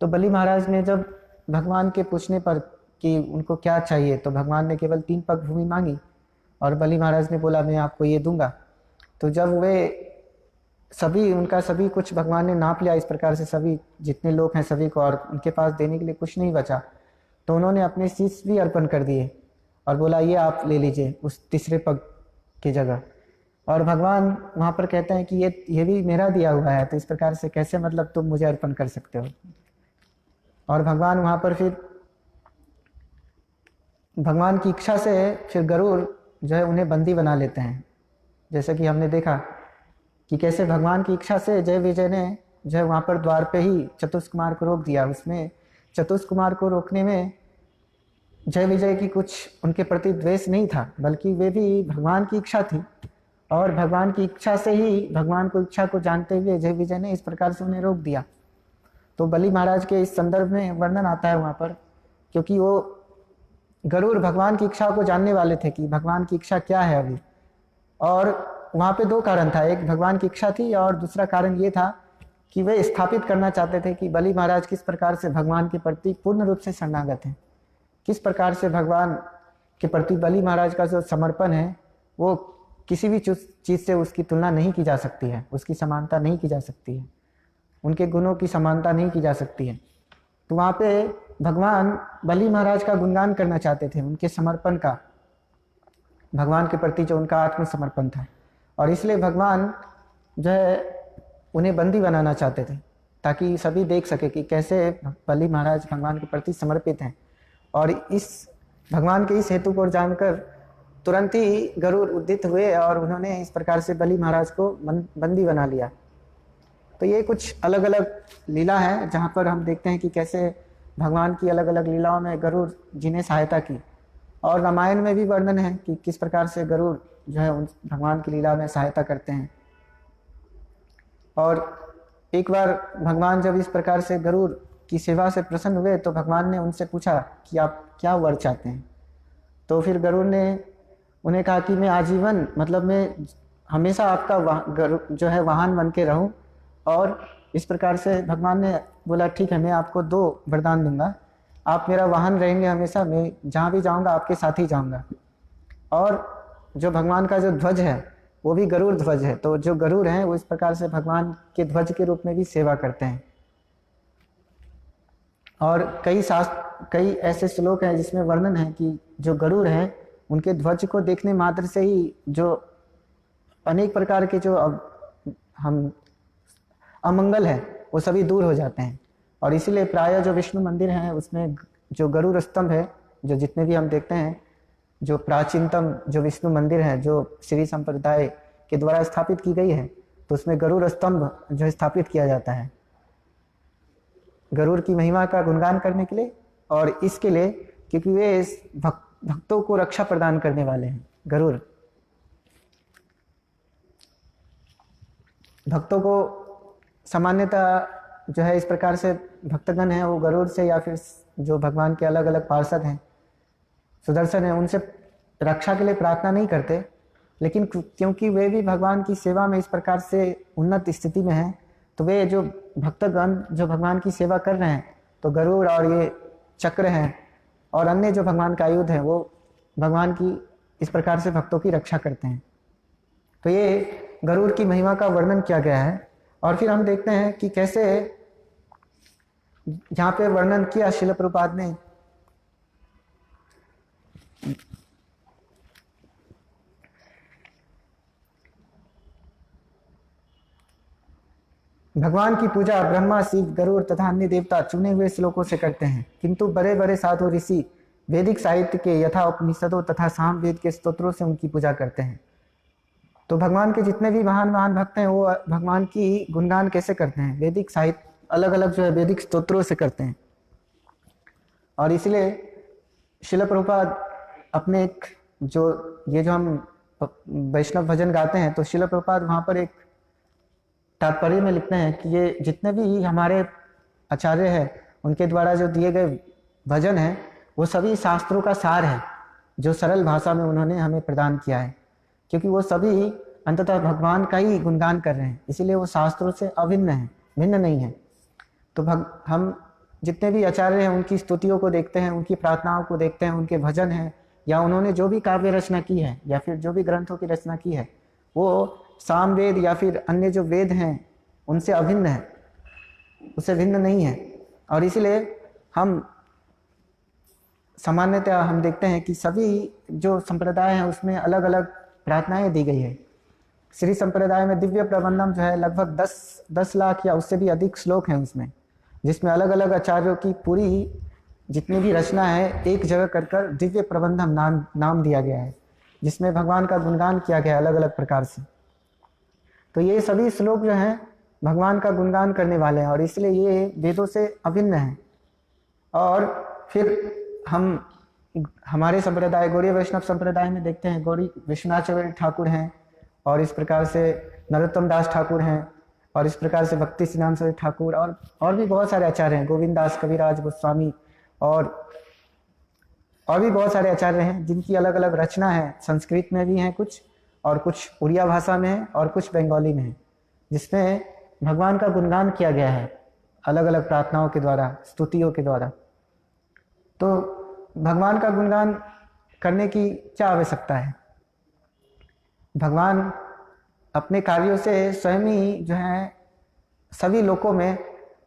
तो बलि महाराज ने जब भगवान के पूछने पर कि उनको क्या चाहिए, तो भगवान ने केवल 3 पग भूमि मांगी, और बलि महाराज ने बोला मैं आपको ये दूंगा। तो जब वे सभी, उनका सभी कुछ भगवान ने नाप लिया इस प्रकार से, सभी जितने लोग हैं सभी को, और उनके पास देने के लिए कुछ नहीं बचा, तो उन्होंने अपने शीश भी अर्पण कर दिए और बोला ये आप ले लीजिए उस तीसरे पग की जगह। और भगवान वहाँ पर कहते हैं कि ये भी मेरा दिया हुआ है, तो इस प्रकार से कैसे मतलब तुम मुझे अर्पण कर सकते हो। और भगवान वहाँ पर फिर भगवान की इच्छा से फिर गरुड़ जो है उन्हें बंदी बना लेते हैं। जैसे कि हमने देखा कि कैसे भगवान की इच्छा से जय विजय ने जो है वहाँ पर द्वार पे ही चतुष्कुमार को रोक दिया। उसमें चतुष्कुमार को रोकने में जय विजय की कुछ उनके प्रति द्वेष नहीं था, बल्कि वे भी भगवान की इच्छा थी, और भगवान की इच्छा से ही, भगवान को इच्छा को जानते हुए जय विजय ने इस प्रकार से उन्हें रोक दिया। तो बलि महाराज के इस संदर्भ में वर्णन आता है वहाँ पर, क्योंकि वो गरुड़ भगवान की इच्छा को जानने वाले थे कि भगवान की इच्छा क्या है अभी। और वहाँ पे 2 कारण था, एक भगवान की इच्छा थी और दूसरा कारण ये था कि वे स्थापित करना चाहते थे कि बलि महाराज किस प्रकार से भगवान के प्रति पूर्ण रूप से शरणागत हैं, किस प्रकार से भगवान के प्रति बलि महाराज का जो समर्पण है वो किसी भी चीज़ से उसकी तुलना नहीं की जा सकती है, उसकी समानता नहीं की जा सकती है, उनके गुणों की समानता नहीं की जा सकती है। तो वहाँ पे भगवान बलि महाराज का गुणगान करना चाहते थे, उनके समर्पण का, भगवान के प्रति जो उनका आत्मसमर्पण था, और इसलिए भगवान जो है उन्हें बंदी बनाना चाहते थे ताकि सभी देख सके कि कैसे बलि महाराज भगवान के प्रति समर्पित हैं। और इस भगवान के इस हेतु को जानकर तुरंत ही गरुड़ उद्यत हुए और उन्होंने इस प्रकार से बलि महाराज को बंदी बना लिया। तो ये कुछ अलग अलग लीला है जहाँ पर हम देखते हैं कि कैसे भगवान की अलग अलग लीलाओं में गरुड़ जी ने सहायता की, और रामायण में भी वर्णन है कि किस प्रकार से गरुड़ जो है उन भगवान की लीला में सहायता करते हैं। और एक बार भगवान जब इस प्रकार से गरुड़ की सेवा से प्रसन्न हुए तो भगवान ने उनसे पूछा कि आप क्या वर चाहते हैं। तो फिर गरुड़ ने उन्हें कहा कि मैं आजीवन, मतलब मैं हमेशा आपका जो है वाहन बन के रहूं। और इस प्रकार से भगवान ने बोला ठीक है, मैं आपको 2 वरदान दूंगा, आप मेरा वाहन रहेंगे हमेशा, मैं जहाँ भी जाऊँगा आपके साथ ही जाऊँगा। और जो भगवान का जो ध्वज है वो भी गरुड़ ध्वज है, तो जो गरुड़ हैं वो इस प्रकार से भगवान के ध्वज के रूप में भी सेवा करते हैं। और कई ऐसे श्लोक हैं जिसमें वर्णन है कि जो गरुड़ हैं उनके ध्वज को देखने मात्र से ही जो अनेक प्रकार के जो हम अमंगल है वो सभी दूर हो जाते हैं। और इसीलिए प्रायः जो विष्णु मंदिर है उसमें जो गरुड़ स्तंभ है, जो जितने भी हम देखते हैं, जो प्राचीनतम जो विष्णु मंदिर है जो श्री संप्रदाय के द्वारा स्थापित की गई है, तो उसमें गरुड़ स्तंभ जो स्थापित किया जाता है गरुड़ की महिमा का गुणगान करने के लिए, और इसके लिए क्योंकि वे भक्तों को रक्षा प्रदान करने वाले हैं। गरुड़ भक्तों को सामान्यतः जो है इस प्रकार से भक्तगण हैं वो गरुड़ से या फिर जो भगवान के अलग अलग पार्षद हैं, सुदर्शन है, उनसे रक्षा के लिए प्रार्थना नहीं करते, लेकिन क्योंकि वे भी भगवान की सेवा में इस प्रकार से उन्नत स्थिति में हैं, तो वे जो भक्तगण जो भगवान की सेवा कर रहे हैं, तो गरुड़ और ये चक्र हैं और अन्य जो भगवान का आयुध है वो भगवान की इस प्रकार से भक्तों की रक्षा करते हैं। तो ये गरुड़ की महिमा का वर्णन किया गया है। और फिर हम देखते हैं कि कैसे जहाँ पे वर्णन किया श्रील प्रभुपाद ने, भगवान की पूजा ब्रह्मा, शिव, गरुड़ तथा अन्य देवता चुने हुए श्लोकों से करते हैं, किंतु बड़े बड़े साधु ऋषि वैदिक साहित्य के यथा उपनिषदों तथा सामवेद के स्तोत्रों से उनकी पूजा करते हैं। तो भगवान के जितने भी महान महान भक्त हैं वो भगवान की गुणगान कैसे करते हैं? वैदिक साहित्य अलग अलग जो है वैदिक स्तोत्रों से करते हैं। और इसलिए श्रील प्रभुपाद अपने एक जो हम वैष्णव भजन गाते हैं, तो श्रील प्रभुपाद वहाँ पर एक तात्पर्य में लिखते हैं कि ये जितने भी हमारे आचार्य हैं उनके द्वारा जो दिए गए भजन हैं वो सभी शास्त्रों का सार है, जो सरल भाषा में उन्होंने हमें प्रदान किया है, क्योंकि वो सभी अंततः भगवान का ही गुणगान कर रहे हैं, इसीलिए वो शास्त्रों से अभिन्न है, भिन्न नहीं है। तो हम जितने भी आचार्य हैं उनकी स्तुतियों को देखते हैं, उनकी प्रार्थनाओं को देखते हैं, उनके भजन हैं या उन्होंने जो भी काव्य रचना की है या फिर जो भी ग्रंथों की रचना की है वो सामवेद या फिर अन्य जो वेद हैं उनसे अभिन्न है, उससे भिन्न नहीं है। और इसलिए हम सामान्यतः हम देखते हैं कि सभी जो संप्रदाय हैं उसमें अलग अलग प्रार्थनाएं दी गई है। श्री संप्रदाय में दिव्य प्रबंधम जो है लगभग 10 लाख या उससे भी अधिक श्लोक हैं उसमें, जिसमें अलग अलग आचार्यों की पूरी जितनी भी रचना है एक जगह कर दिव्य प्रबंधम नाम दिया गया है, जिसमें भगवान का गुणगान किया गया है अलग अलग प्रकार से। तो ये सभी श्लोक जो हैं भगवान का गुणगान करने वाले हैं और इसलिए ये वेदों से अभिन्न है। और फिर हम हमारे संप्रदाय गौड़ीय वैष्णव संप्रदाय में देखते हैं गौरी विश्वनाथ ठाकुर हैं और इस प्रकार से नरोत्तम दास ठाकुर हैं और इस प्रकार से भक्ति सिद्धांत ठाकुर और भी बहुत सारे आचार्य हैं, गोविंद दास कविराज गोस्वामी और भी बहुत सारे आचार्य हैं जिनकी अलग अलग रचना है। संस्कृत में भी हैं कुछ और कुछ उड़िया भाषा में है और कुछ बंगाली में है, जिसमें भगवान का गुणगान किया गया है अलग अलग प्रार्थनाओं के द्वारा, स्तुतियों के द्वारा। तो भगवान का गुणगान करने की क्या आवश्यकता है? भगवान अपने कार्यों से स्वयं ही जो है सभी लोकों में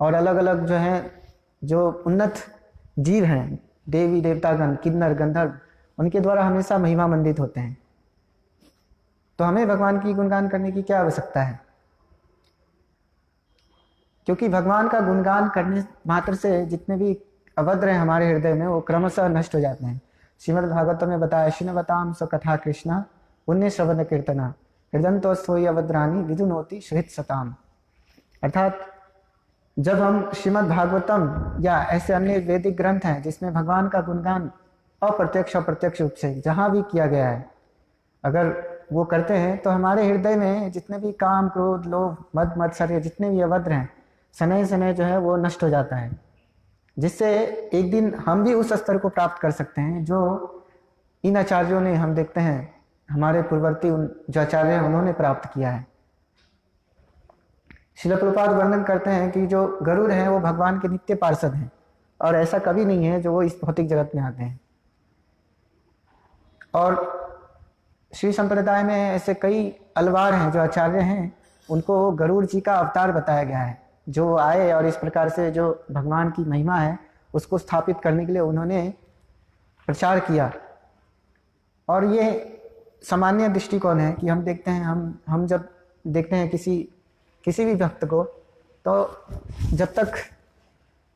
और अलग अलग जो है जो उन्नत जीव हैं, देवी देवतागण, किन्नर गंधर्व, उनके द्वारा हमेशा महिमा मंडित होते हैं। तो हमें भगवान की गुणगान करने की क्या आवश्यकता है? क्योंकि भगवान का गुणगान करने मात्र से जितने भी अभद्र हैं हमारे हृदय में वो क्रमशः नष्ट हो जाते हैं। श्रीमद् भागवत में बताया, श्रीनवताम स्वकथा कृष्णा पुण्य श्रवण कीर्तना हृदंतो सोई अभद्रानी विदुनोति श्रित सताम। अर्थात जब हम श्रीमद् भागवतम या ऐसे अन्य वैदिक ग्रंथ हैं जिसमें भगवान का गुणगान अप्रत्यक्ष अप्रत्यक्ष रूप से जहाँ भी किया गया है, अगर वो करते हैं तो हमारे हृदय में जितने भी काम क्रोध लोभ मद मत्सर्य जितने भी अभद्र हैं शनैः शनैः जो है वो नष्ट हो जाता है, जिससे एक दिन हम भी उस स्तर को प्राप्त कर सकते हैं जो इन आचार्यों ने, हम देखते हैं हमारे पूर्ववर्ती जो आचार्य हैं उन्होंने प्राप्त किया है। श्रील प्रभुपाद वर्णन करते हैं कि जो गरुड़ हैं वो भगवान के नित्य पार्षद हैं और ऐसा कभी नहीं है जो वो इस भौतिक जगत में आते हैं। और श्री संप्रदाय में ऐसे कई अलवार हैं जो आचार्य हैं, उनको गरुड़ जी का अवतार बताया गया है, जो आए और इस प्रकार से जो भगवान की महिमा है उसको स्थापित करने के लिए उन्होंने प्रचार किया। और ये सामान्य दृष्टिकोण है कि हम देखते हैं, हम जब देखते हैं किसी भी भक्त को, तो जब तक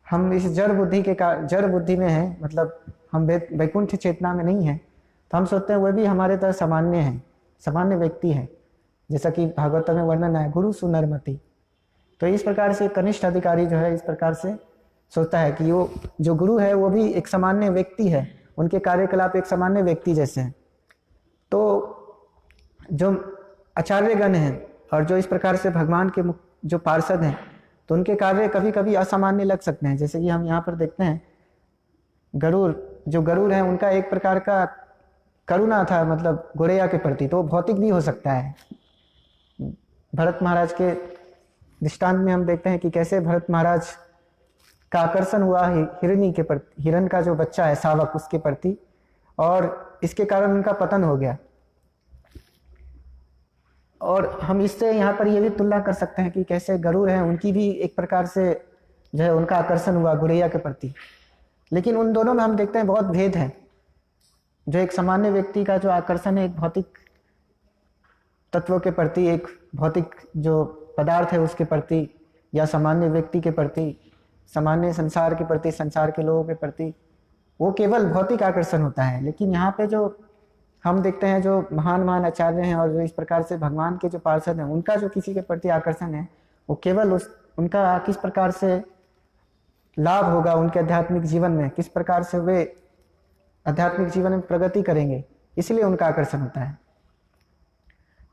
हम इस जड़ बुद्धि में हैं, मतलब हम वैकुंठ चेतना में नहीं हैं, तो हम सोचते हैं वह भी हमारे तरह सामान्य है, सामान्य व्यक्ति है, जैसा कि भागवत में वर्णन है गुरु सुनरमति। तो इस प्रकार से कनिष्ठ अधिकारी जो है इस प्रकार से सोचता है कि वो जो गुरु है वो भी एक सामान्य व्यक्ति है, उनके कार्यकलाप एक सामान्य व्यक्ति जैसे हैं। तो जो आचार्यगण हैं और जो इस प्रकार से भगवान के जो पार्षद हैं, तो उनके कार्य कभी कभी असामान्य लग सकते हैं। जैसे कि हम यहाँ पर देखते हैं गरुड़ है, उनका एक प्रकार का करुणा था, मतलब गोरैया के प्रति, तो भौतिक भी हो सकता है। भरत महाराज के दृष्टांत में हम देखते हैं कि कैसे भरत महाराज का आकर्षण हुआ हिरणी के प्रति, हिरण का जो बच्चा है शावक उसके प्रति, और इसके कारण उनका पतन हो गया। और हम इससे यहाँ पर यह भी तुलना कर सकते हैं कि कैसे गरुड़ है, उनकी भी एक प्रकार से जो है उनका आकर्षण हुआ गोरैया के प्रति। लेकिन उन दोनों में हम देखते हैं बहुत भेद है। जो एक सामान्य व्यक्ति का जो आकर्षण है एक भौतिक तत्वों के प्रति, एक भौतिक जो पदार्थ है उसके प्रति, या सामान्य व्यक्ति के प्रति, सामान्य संसार के प्रति, संसार के लोगों के प्रति, वो केवल भौतिक आकर्षण होता है। लेकिन यहाँ पे जो हम देखते हैं जो महान आचार्य हैं और जो इस प्रकार से भगवान के जो पार्षद हैं, उनका जो किसी के प्रति आकर्षण है वो केवल उनका किस प्रकार से लाभ होगा उनके आध्यात्मिक जीवन में, किस प्रकार से वे आध्यात्मिक जीवन में प्रगति करेंगे, इसलिए उनका आकर्षण होता है।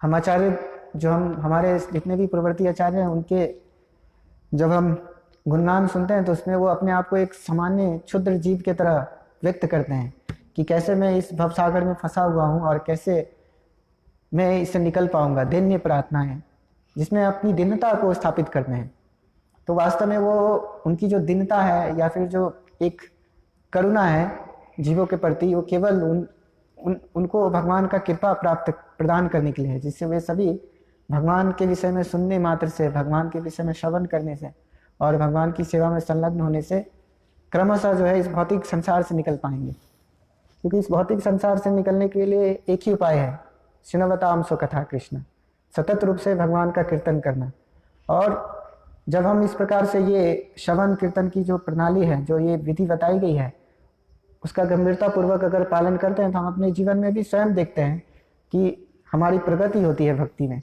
हम आचार्य जो हमारे जितने भी पूर्ववर्ती आचार्य हैं, उनके जब हम गुणगान सुनते हैं तो उसमें वो अपने आप को एक सामान्य क्षुद्र जीव के तरह व्यक्त करते हैं कि कैसे मैं इस भवसागर में फंसा हुआ हूँ और कैसे मैं इससे निकल पाऊंगा। दैन्य प्रार्थनाएं जिसमें अपनी दीनता को स्थापित करते हैं। तो वास्तव में वो उनकी जो दीनता है या फिर जो एक करुणा है जीवों के प्रति, वो केवल उनको भगवान का कृपा प्रदान करने के लिए है, जिससे वे सभी भगवान के विषय में सुनने मात्र से, भगवान के विषय में श्रवण करने से और भगवान की सेवा में संलग्न होने से क्रमशः जो है इस भौतिक संसार से निकल पाएंगे। क्योंकि इस भौतिक संसार से निकलने के लिए एक ही उपाय है, श्रीनवताम स्वकथा कृष्ण, सतत रूप से भगवान का कीर्तन करना। और जब हम इस प्रकार से ये श्रवण कीर्तन की जो प्रणाली है, जो ये विधि बताई गई है, उसका गंभीरता पूर्वक अगर पालन करते हैं तो हम अपने जीवन में भी स्वयं देखते हैं कि हमारी प्रगति होती है भक्ति में,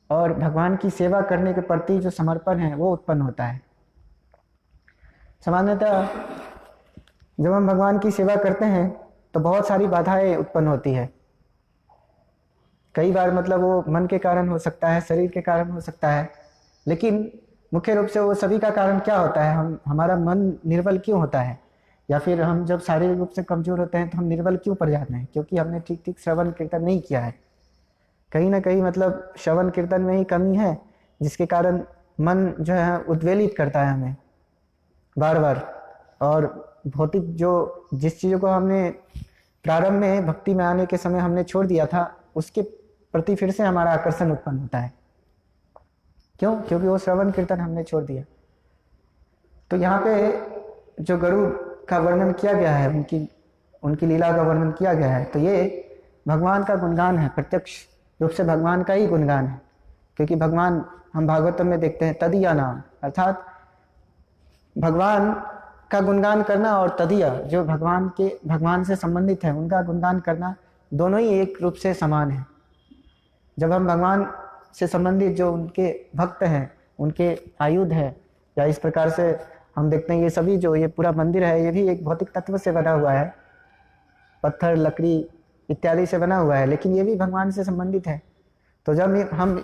और भगवान की सेवा करने के प्रति जो समर्पण है वो उत्पन्न होता है। सामान्यतः जब हम भगवान की सेवा करते हैं तो बहुत सारी बाधाएं उत्पन्न होती है। कई बार मतलब वो मन के कारण हो सकता है, शरीर के कारण हो सकता है, लेकिन मुख्य रूप से वो सभी का कारण क्या होता है, हमारा मन निर्बल क्यों होता है, या फिर हम जब शारीरिक रूप से कमजोर होते हैं तो हम निर्बल क्यों पड़ जाते हैं, क्योंकि हमने ठीक ठीक श्रवण कीर्तन नहीं किया है। कहीं ना कहीं मतलब श्रवण कीर्तन में ही कमी है, जिसके कारण मन जो है उद्वेलित करता है हमें बार बार, और भौतिक जो जिस चीज़ों को हमने प्रारंभ में भक्ति में आने के समय हमने छोड़ दिया था, उसके प्रति फिर से हमारा आकर्षण उत्पन्न होता है। क्यों? क्योंकि वो श्रवण कीर्तन हमने छोड़ दिया। तो यहाँ पे जो गरुड़ का वर्णन किया गया है, उनकी लीला का वर्णन किया गया है, तो ये भगवान का गुणगान है, प्रत्यक्ष रूप से भगवान का ही गुणगान है। क्योंकि भगवान, हम भागवतम में देखते हैं तदीया नाम, अर्थात भगवान का गुणगान करना और तदीया जो भगवान से संबंधित है उनका गुणगान करना, दोनों ही एक रूप से समान है। जब हम भगवान से संबंधित जो उनके भक्त हैं, उनके आयुध है, या इस प्रकार से हम देखते हैं ये सभी जो ये पूरा मंदिर है ये भी एक भौतिक तत्व से बना हुआ है, पत्थर लकड़ी इत्यादि से बना हुआ है, लेकिन ये भी भगवान से संबंधित है। तो जब हम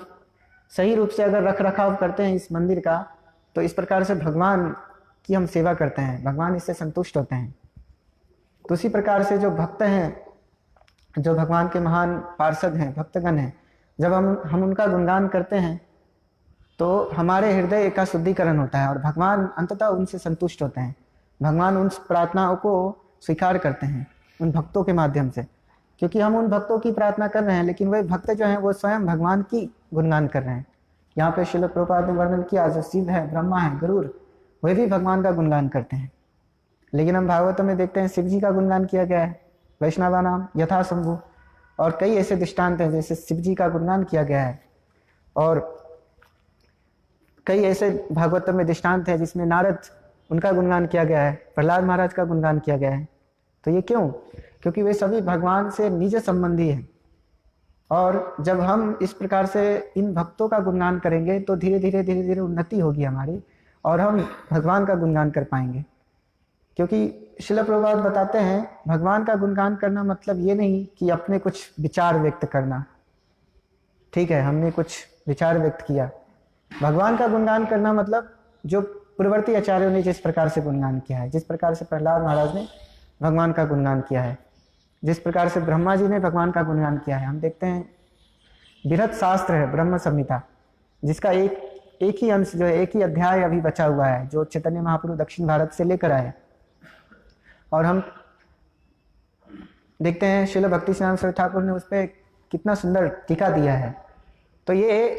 सही रूप से अगर रख रखाव करते हैं इस मंदिर का, तो इस प्रकार से भगवान की हम सेवा करते हैं, भगवान इससे संतुष्ट होते हैं। तो उसी प्रकार से जो भक्त हैं, जो भगवान के महान पार्षद हैं, भक्तगण हैं, जब हम उनका गुणगान करते हैं तो हमारे हृदय का शुद्धिकरण होता है और भगवान अंततः उनसे संतुष्ट होते हैं। भगवान उन प्रार्थनाओं को स्वीकार करते हैं उन भक्तों के माध्यम से, क्योंकि हम उन भक्तों की प्रार्थना कर रहे हैं, लेकिन वे भक्त जो हैं वो स्वयं भगवान की गुणगान कर रहे हैं। यहाँ पे श्रील प्रभुपाद ने वर्णन किया, जो शिव है, ब्रह्मा है, गरुड़, वे भी भगवान का गुणगान करते हैं। लेकिन हम भागवत में देखते हैं शिव जी का गुणगान किया गया है, वैष्णवा नाम यथा शंभु, और कई ऐसे दृष्टांत हैं जैसे शिव जी का गुणगान किया गया है, और कई ऐसे भागवत में दृष्टांत है जिसमें नारद, उनका गुणगान किया गया है, प्रहलाद महाराज का गुणगान किया गया है। तो ये क्यों? क्योंकि वे सभी भगवान से निज संबंधी हैं, और जब हम इस प्रकार से इन भक्तों का गुणगान करेंगे तो धीरे धीरे उन्नति होगी हमारी, और हम भगवान का गुणगान कर पाएंगे। क्योंकि श्रील प्रभुपाद बताते हैं, भगवान का गुणगान करना मतलब ये नहीं कि अपने कुछ विचार व्यक्त करना। ठीक है, हमने कुछ विचार व्यक्त किया। भगवान का गुणगान करना मतलब जो पूर्ववर्ती आचार्यों ने जिस प्रकार से गुणगान किया है, जिस प्रकार से प्रहलाद महाराज ने भगवान का गुणगान किया है, जिस प्रकार से ब्रह्मा जी ने भगवान का गुणगान किया है। हम देखते हैं बृहत शास्त्र है ब्रह्म संहिता, जिसका एक ही अंश जो है, एक ही अध्याय अभी बचा हुआ है, जो चैतन्य महाप्रभु दक्षिण भारत से लेकर आए। और हम देखते हैं श्रील भक्ति सिद्धांत सरस्वती ठाकुर ने उस पर कितना सुंदर टीका दिया है। तो ये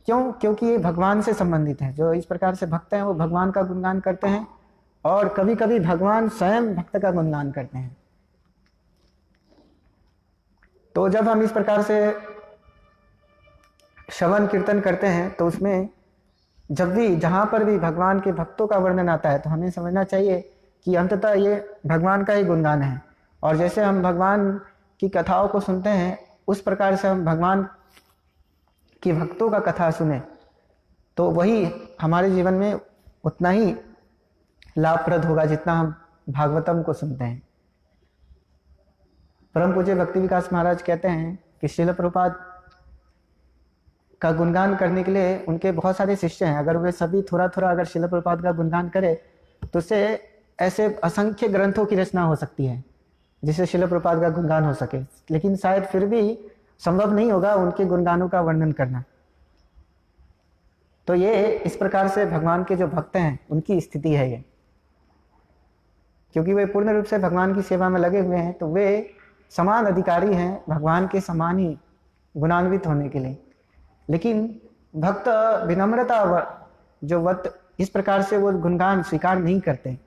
क्यों? क्योंकि ये भगवान से संबंधित है। जो इस प्रकार से भक्त हैं वो भगवान का गुणगान करते हैं, और कभी कभी भगवान स्वयं भक्त का गुणगान करते हैं। तो जब हम इस प्रकार से श्रवण कीर्तन करते हैं तो उसमें जब भी जहाँ पर भी भगवान के भक्तों का वर्णन आता है तो हमें समझना चाहिए कि अंततः ये भगवान का ही गुणगान है। और जैसे हम भगवान की कथाओं को सुनते हैं उस प्रकार से हम भगवान की भक्तों का कथा सुने तो वही हमारे जीवन में उतना ही लाभप्रद होगा जितना हम भागवतम को सुनते हैं। परम पूज्य भक्ति विकास महाराज कहते हैं कि श्रील प्रभुपाद का गुणगान करने के लिए उनके बहुत सारे शिष्य हैं। अगर वे सभी थोड़ा थोड़ा अगर श्रील प्रभुपाद का गुणगान करें तो उससे ऐसे असंख्य ग्रंथों की रचना हो सकती है जिससे श्रील प्रभुपाद का गुणगान हो सके, लेकिन शायद फिर भी संभव नहीं होगा उनके गुणगानों का वर्णन करना। तो ये इस प्रकार से भगवान के जो भक्त हैं उनकी स्थिति है ये, क्योंकि वे पूर्ण रूप से भगवान की सेवा में लगे हुए हैं, तो वे समान अधिकारी हैं भगवान के समान ही गुणान्वित होने के लिए। लेकिन भक्त विनम्रता जो वक्त इस प्रकार से वो गुणगान स्वीकार नहीं करते,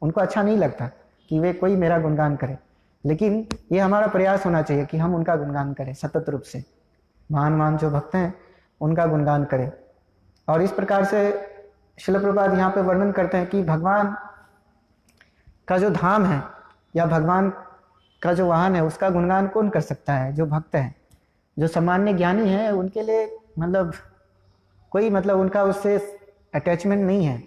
उनको अच्छा नहीं लगता कि वे कोई मेरा गुणगान करे। लेकिन ये हमारा प्रयास होना चाहिए कि हम उनका गुणगान करें सतत रूप से, महान जो भक्त हैं उनका गुणगान करें। और इस प्रकार से श्रील प्रभुपाद यहाँ पे वर्णन करते हैं कि भगवान का जो धाम है या भगवान का जो वाहन है उसका गुणगान कौन कर सकता है? जो भक्त है, जो सामान्य ज्ञानी है, उनके लिए मतलब कोई मतलब उनका उससे अटैचमेंट नहीं है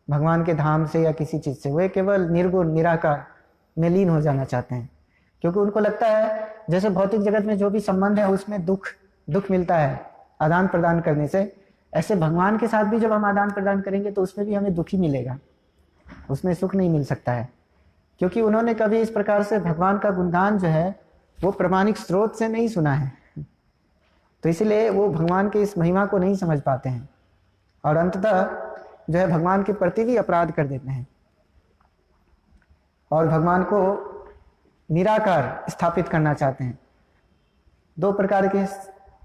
भगवान के धाम से या किसी चीज़ से। वे केवल निर्गुण निराकार में लीन हो जाना चाहते हैं, क्योंकि उनको लगता है जैसे भौतिक जगत में जो भी संबंध है उसमें दुख मिलता है आदान प्रदान करने से, ऐसे भगवान के साथ भी जब हम आदान प्रदान करेंगे तो उसमें भी हमें दुख ही मिलेगा, उसमें सुख नहीं मिल सकता है। क्योंकि उन्होंने कभी इस प्रकार से भगवान का गुणगान जो है वो प्रमाणिक स्रोत से नहीं सुना है, तो इसलिए वो भगवान के इस महिमा को नहीं समझ पाते हैं और अंततः जो है भगवान के प्रति भी अपराध कर देते हैं और भगवान को निराकार स्थापित करना चाहते हैं। दो प्रकार के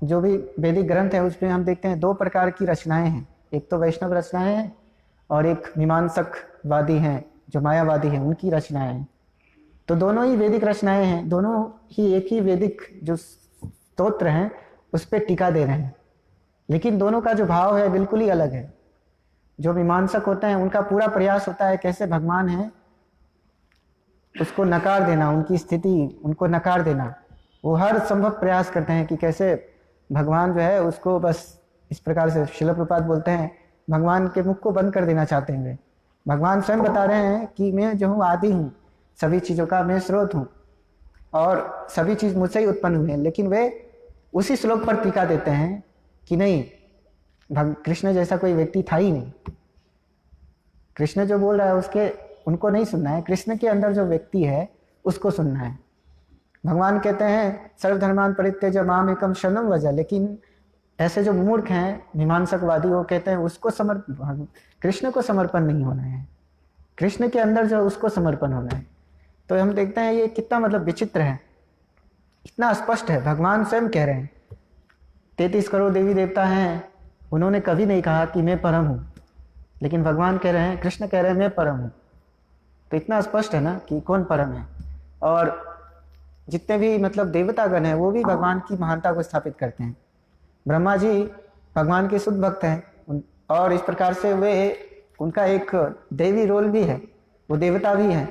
जो भी वैदिक ग्रंथ है उसमें हम देखते हैं दो प्रकार की रचनाएं हैं, एक तो वैष्णव रचनाएं हैं और एक मीमांसकवादी हैं जो मायावादी हैं उनकी रचनाएं हैं। तो दोनों ही वैदिक रचनाएं हैं, दोनों ही एक ही वैदिक जो स्तोत्र हैं उस पर टीका दे रहे हैं, लेकिन दोनों का जो भाव है बिल्कुल ही अलग है। जो मीमांसक होते हैं उनका पूरा प्रयास होता है कैसे भगवान है उसको नकार देना, उनकी स्थिति उनको नकार देना। वो हर संभव प्रयास करते हैं कि कैसे भगवान जो है उसको बस इस प्रकार से, शिल प्रभुपाद बोलते हैं भगवान के मुख को बंद कर देना चाहते हैं वे। भगवान स्वयं बता रहे हैं कि मैं जो हूँ आदि हूँ सभी चीज़ों का, मैं स्रोत हूँ और सभी चीज़ मुझसे ही उत्पन्न हुए हैं, लेकिन वे उसी श्लोक पर टीका देते हैं कि नहीं, कृष्ण जैसा कोई व्यक्ति था ही नहीं। कृष्ण जो बोल रहा है उसके उनको नहीं सुनना है, कृष्ण के अंदर जो व्यक्ति है उसको सुनना है। भगवान कहते हैं सर्वधर्मान परित्यज्य माम एकम शरणम व्रज, लेकिन ऐसे जो मूर्ख हैं मीमांसकवादी वो कहते हैं उसको कृष्ण को समर्पण नहीं होना है, कृष्ण के अंदर जो उसको समर्पण होना है। तो हम देखते हैं ये कितना मतलब विचित्र है, इतना स्पष्ट है। भगवान स्वयं कह रहे हैं 33 करोड़ देवी देवता हैं, उन्होंने कभी नहीं कहा कि मैं परम हूँ, लेकिन भगवान कह रहे हैं, कृष्ण कह रहे हैं मैं परम हूँ। तो इतना स्पष्ट है ना कि कौन परम है। और जितने भी मतलब देवतागण हैं वो भी भगवान की महानता को स्थापित करते हैं। ब्रह्मा जी भगवान के शुद्ध भक्त हैं और इस प्रकार से वे उनका एक देवी रोल भी है, वो देवता भी हैं।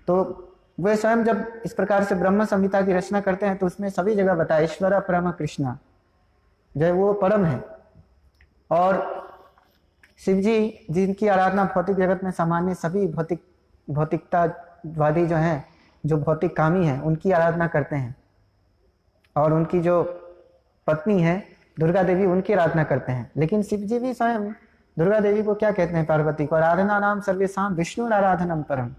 तो वे स्वयं जब इस प्रकार से ब्रह्म संहिता की रचना करते हैं तो उसमें सभी जगह बताया ईश्वर परम कृष्णा, जो है वो परम है। और शिव जी जिनकी आराधना भौतिक जगत में सामान्य सभी भौतिकतावादी जो हैं, जो भौतिक कामी हैं, उनकी आराधना करते हैं। और उनकी जो पत्नी है दुर्गा देवी, उनकी आराधना करते हैं। लेकिन शिव जी भी स्वयं दुर्गा देवी को क्या कहते हैं, पार्वती को, आराधना नाम सर्वेशाम विष्णु आराधनम परम,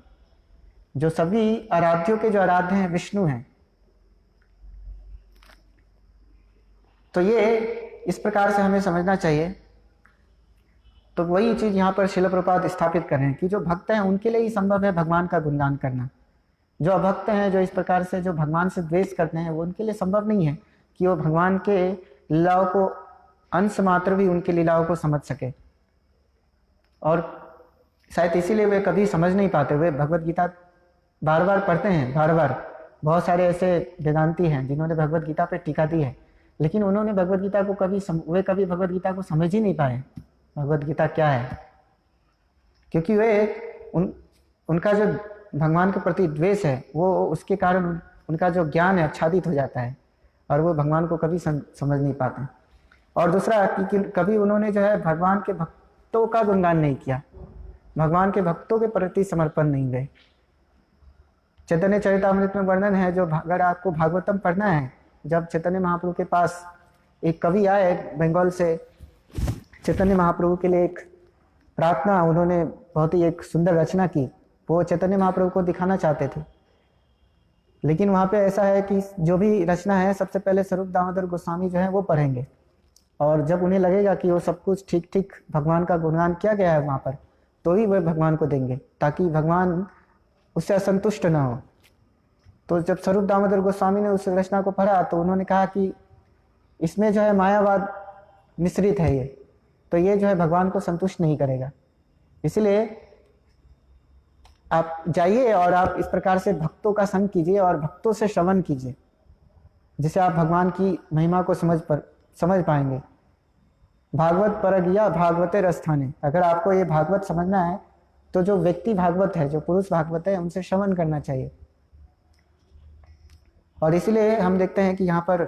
जो सभी आराध्यों के जो आराध्य हैं विष्णु हैं। तो ये इस प्रकार से हमें समझना चाहिए। तो वही चीज यहाँ पर शिल प्रभुपाद स्थापित कर रहे हैं कि जो भक्त हैं उनके लिए ही संभव है भगवान का गुणगान करना। जो अभक्त हैं, जो इस प्रकार से जो भगवान से द्वेष करते हैं, वो उनके लिए संभव नहीं है कि वो भगवान के लीलाओं को अंश मात्र भी उनकी लीलाओं को समझ सके। और शायद इसीलिए वे कभी समझ नहीं पाते। वे भगवत गीता बार बार पढ़ते हैं, बार बार। बहुत सारे ऐसे वेदांती हैं जिन्होंने भगवत गीता पर टीका दी है, लेकिन उन्होंने भगवत गीता को वे कभी भगवत गीता को समझ ही नहीं पाए भगवत गीता क्या है। क्योंकि वे उनका जो भगवान के प्रति द्वेष है वो उसके कारण उनका जो ज्ञान है आच्छादित हो जाता है और वो भगवान को कभी समझ नहीं पाते। और दूसरा कि कभी उन्होंने जो है भगवान के भक्तों का गुणगान नहीं किया, भगवान के भक्तों के प्रति समर्पण नहीं गए। चैतन्य चरितामृत में वर्णन है, जो अगर आपको भागवतम पढ़ना है, जब चैतन्य महाप्रभु के पास एक कवि आए बंगाल से, चैतन्य महाप्रभु के लिए एक प्रार्थना, उन्होंने बहुत ही एक सुंदर रचना की, वो चैतन्य महाप्रभु को दिखाना चाहते थे। लेकिन वहाँ पे ऐसा है कि जो भी रचना है सबसे पहले स्वरूप दामोदर गोस्वामी जो है वो पढ़ेंगे, और जब उन्हें लगेगा कि वो सब कुछ ठीक ठीक भगवान का गुणगान किया गया है वहाँ पर, तो ही वह भगवान को देंगे, ताकि भगवान उससे असंतुष्ट ना हो। तो जब स्वरूप दामोदर गोस्वामी ने उस रचना को पढ़ा तो उन्होंने कहा कि इसमें जो है मायावाद मिश्रित है, ये तो ये जो है भगवान को संतुष्ट नहीं करेगा। इसलिए आप जाइए और आप इस प्रकार से भक्तों का संग कीजिए और भक्तों से श्रवण कीजिए, जिससे आप भगवान की महिमा को समझ पाएंगे। भागवत परगिया भागवते रस्थाने, अगर आपको ये भागवत समझना है तो जो व्यक्ति भागवत है, जो पुरुष भागवत है, उनसे श्रवण करना चाहिए। और इसीलिए हम देखते हैं कि यहाँ पर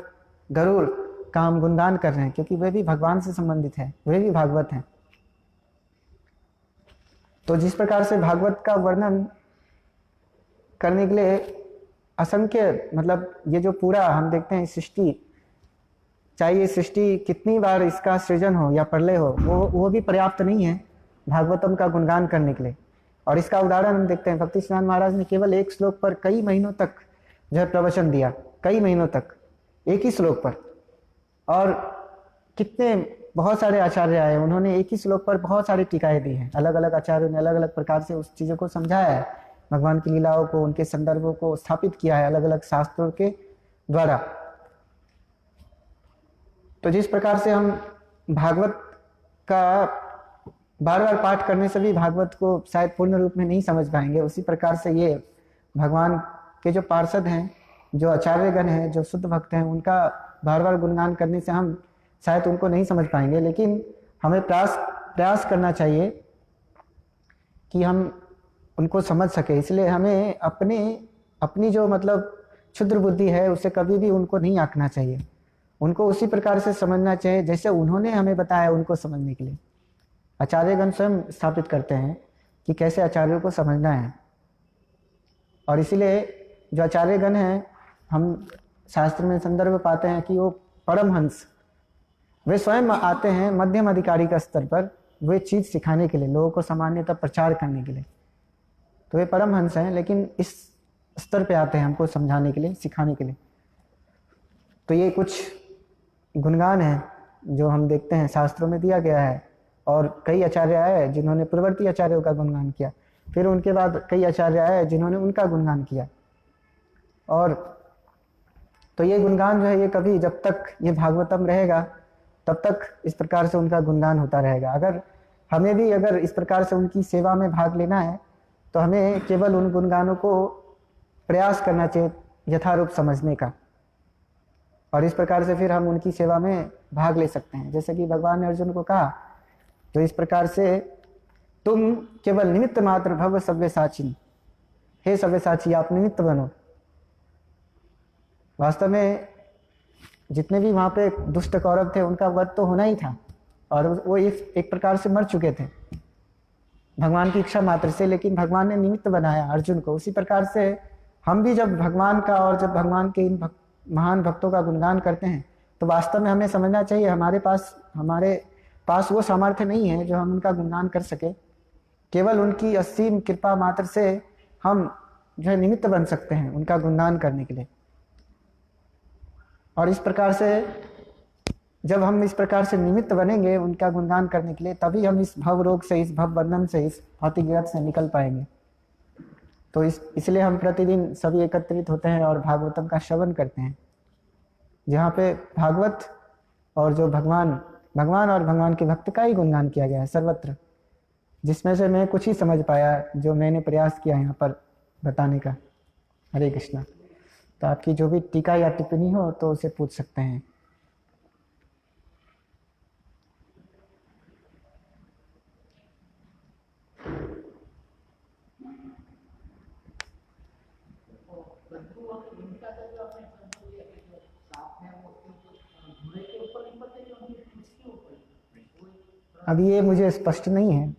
गरुड़ का हम गुणगान कर रहे हैं, क्योंकि वे भी भगवान से संबंधित है, वे भी भागवत हैं। तो जिस प्रकार से भागवत का वर्णन करने के लिए असंख्य, मतलब ये जो पूरा हम देखते हैं सृष्टि, चाहे ये सृष्टि कितनी बार इसका सृजन हो या प्रलय हो, वो भी पर्याप्त नहीं है भागवतम का गुणगान करने के लिए। और इसका उदाहरण हम देखते हैं, भक्ति सिद्धांत महाराज ने केवल एक श्लोक पर कई महीनों तक जो है प्रवचन दिया, कई महीनों तक एक ही श्लोक पर। और कितने बहुत सारे आचार्य आए, उन्होंने एक ही श्लोक पर बहुत सारी टीकाएं दी हैं। अलग अलग आचार्यों ने अलग अलग प्रकार से उस चीज़ों को समझाया है, भगवान की लीलाओं को, उनके संदर्भों को स्थापित किया है अलग अलग शास्त्रों के द्वारा। तो जिस प्रकार से हम भागवत का बार बार पाठ करने से भी भागवत को शायद पूर्ण रूप में नहीं समझ पाएंगे। उसी प्रकार से ये भगवान के जो पार्षद हैं, जो आचार्यगण हैं, जो शुद्ध भक्त हैं, उनका बार बार गुणगान करने से हम शायद उनको नहीं समझ पाएंगे, लेकिन हमें प्रयास करना चाहिए कि हम उनको समझ सके। इसलिए हमें अपनी जो मतलब क्षुद्र बुद्धि है उसे कभी भी उनको नहीं आंकना चाहिए, उनको उसी प्रकार से समझना चाहिए जैसे उन्होंने हमें बताया उनको समझने के लिए। आचार्यगण स्वयं स्थापित करते हैं कि कैसे आचार्यों को समझना है, और इसीलिए जो आचार्यगण हैं, हम शास्त्र में संदर्भ पाते हैं कि वो परमहंस, वे स्वयं आते हैं मध्यम अधिकारी का स्तर पर वे चीज़ सिखाने के लिए, लोगों को सामान्यतः प्रचार करने के लिए। तो वे परमहंस हैं, लेकिन इस स्तर पे आते हैं हमको समझाने के लिए, सिखाने के लिए। तो ये कुछ गुणगान है जो हम देखते हैं शास्त्रों में दिया गया है, और कई आचार्य आए जिन्होंने पूर्ववर्ती आचार्यों का गुणगान किया, फिर उनके बाद कई आचार्य आए जिन्होंने उनका गुणगान किया। और तो ये गुणगान जो है, ये कभी जब तक ये भागवतम रहेगा तब तक इस प्रकार से उनका गुणगान होता रहेगा। अगर हमें भी अगर इस प्रकार से उनकी सेवा में भाग लेना है तो हमें केवल उन गुणगानों को प्रयास करना चाहिए यथारूप समझने का, और इस प्रकार से फिर हम उनकी सेवा में भाग ले सकते हैं। जैसे कि भगवान ने अर्जुन को कहा, तो इस प्रकार से तुम केवल निमित्त मात्र भव सव्यसाचिन, हे सव्यसाची आप निमित्त बनो। वास्तव में जितने भी वहाँ पे दुष्ट कौरव थे उनका वध तो होना ही था, और वो एक प्रकार से मर चुके थे भगवान की इच्छा मात्र से, लेकिन भगवान ने निमित्त बनाया अर्जुन को। उसी प्रकार से हम भी जब भगवान का और जब भगवान के इन महान भक्तों का गुणगान करते हैं तो वास्तव में हमें समझना चाहिए हमारे पास वो सामर्थ्य नहीं है जो हम उनका गुणगान कर सके। केवल उनकी असीम कृपा मात्र से हम जो है निमित्त बन सकते हैं उनका गुणगान करने के लिए। और इस प्रकार से जब हम इस प्रकार से निमित्त बनेंगे उनका गुणगान करने के लिए, तभी हम इस भव रोग से, इस भव बंधन से, इस भौतिक जगत से निकल पाएंगे। तो इसलिए हम प्रतिदिन सभी एकत्रित होते हैं और भागवतम का श्रवण करते हैं, जहाँ पे भागवत और जो भगवान और भगवान के भक्त का ही गुणगान किया गया है सर्वत्र, जिसमें से मैं कुछ ही समझ पाया जो मैंने प्रयास किया यहाँ पर बताने का। हरे कृष्णा। तो आपकी जो भी टीका या टिप्पणी हो तो उसे पूछ सकते हैं। अभी ये मुझे स्पष्ट नहीं है।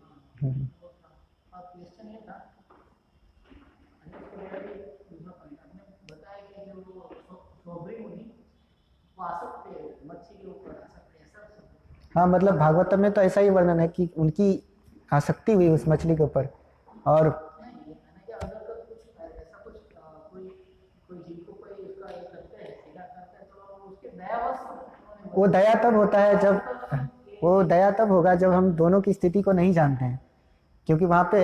हाँ, मतलब भागवतम में तो ऐसा ही वर्णन है कि उनकी आसक्ति हुई उस मछली के ऊपर, और वो दया तब होता है जब वो दया तब होगा जब हम दोनों की स्थिति को नहीं जानते हैं, क्योंकि वहाँ पे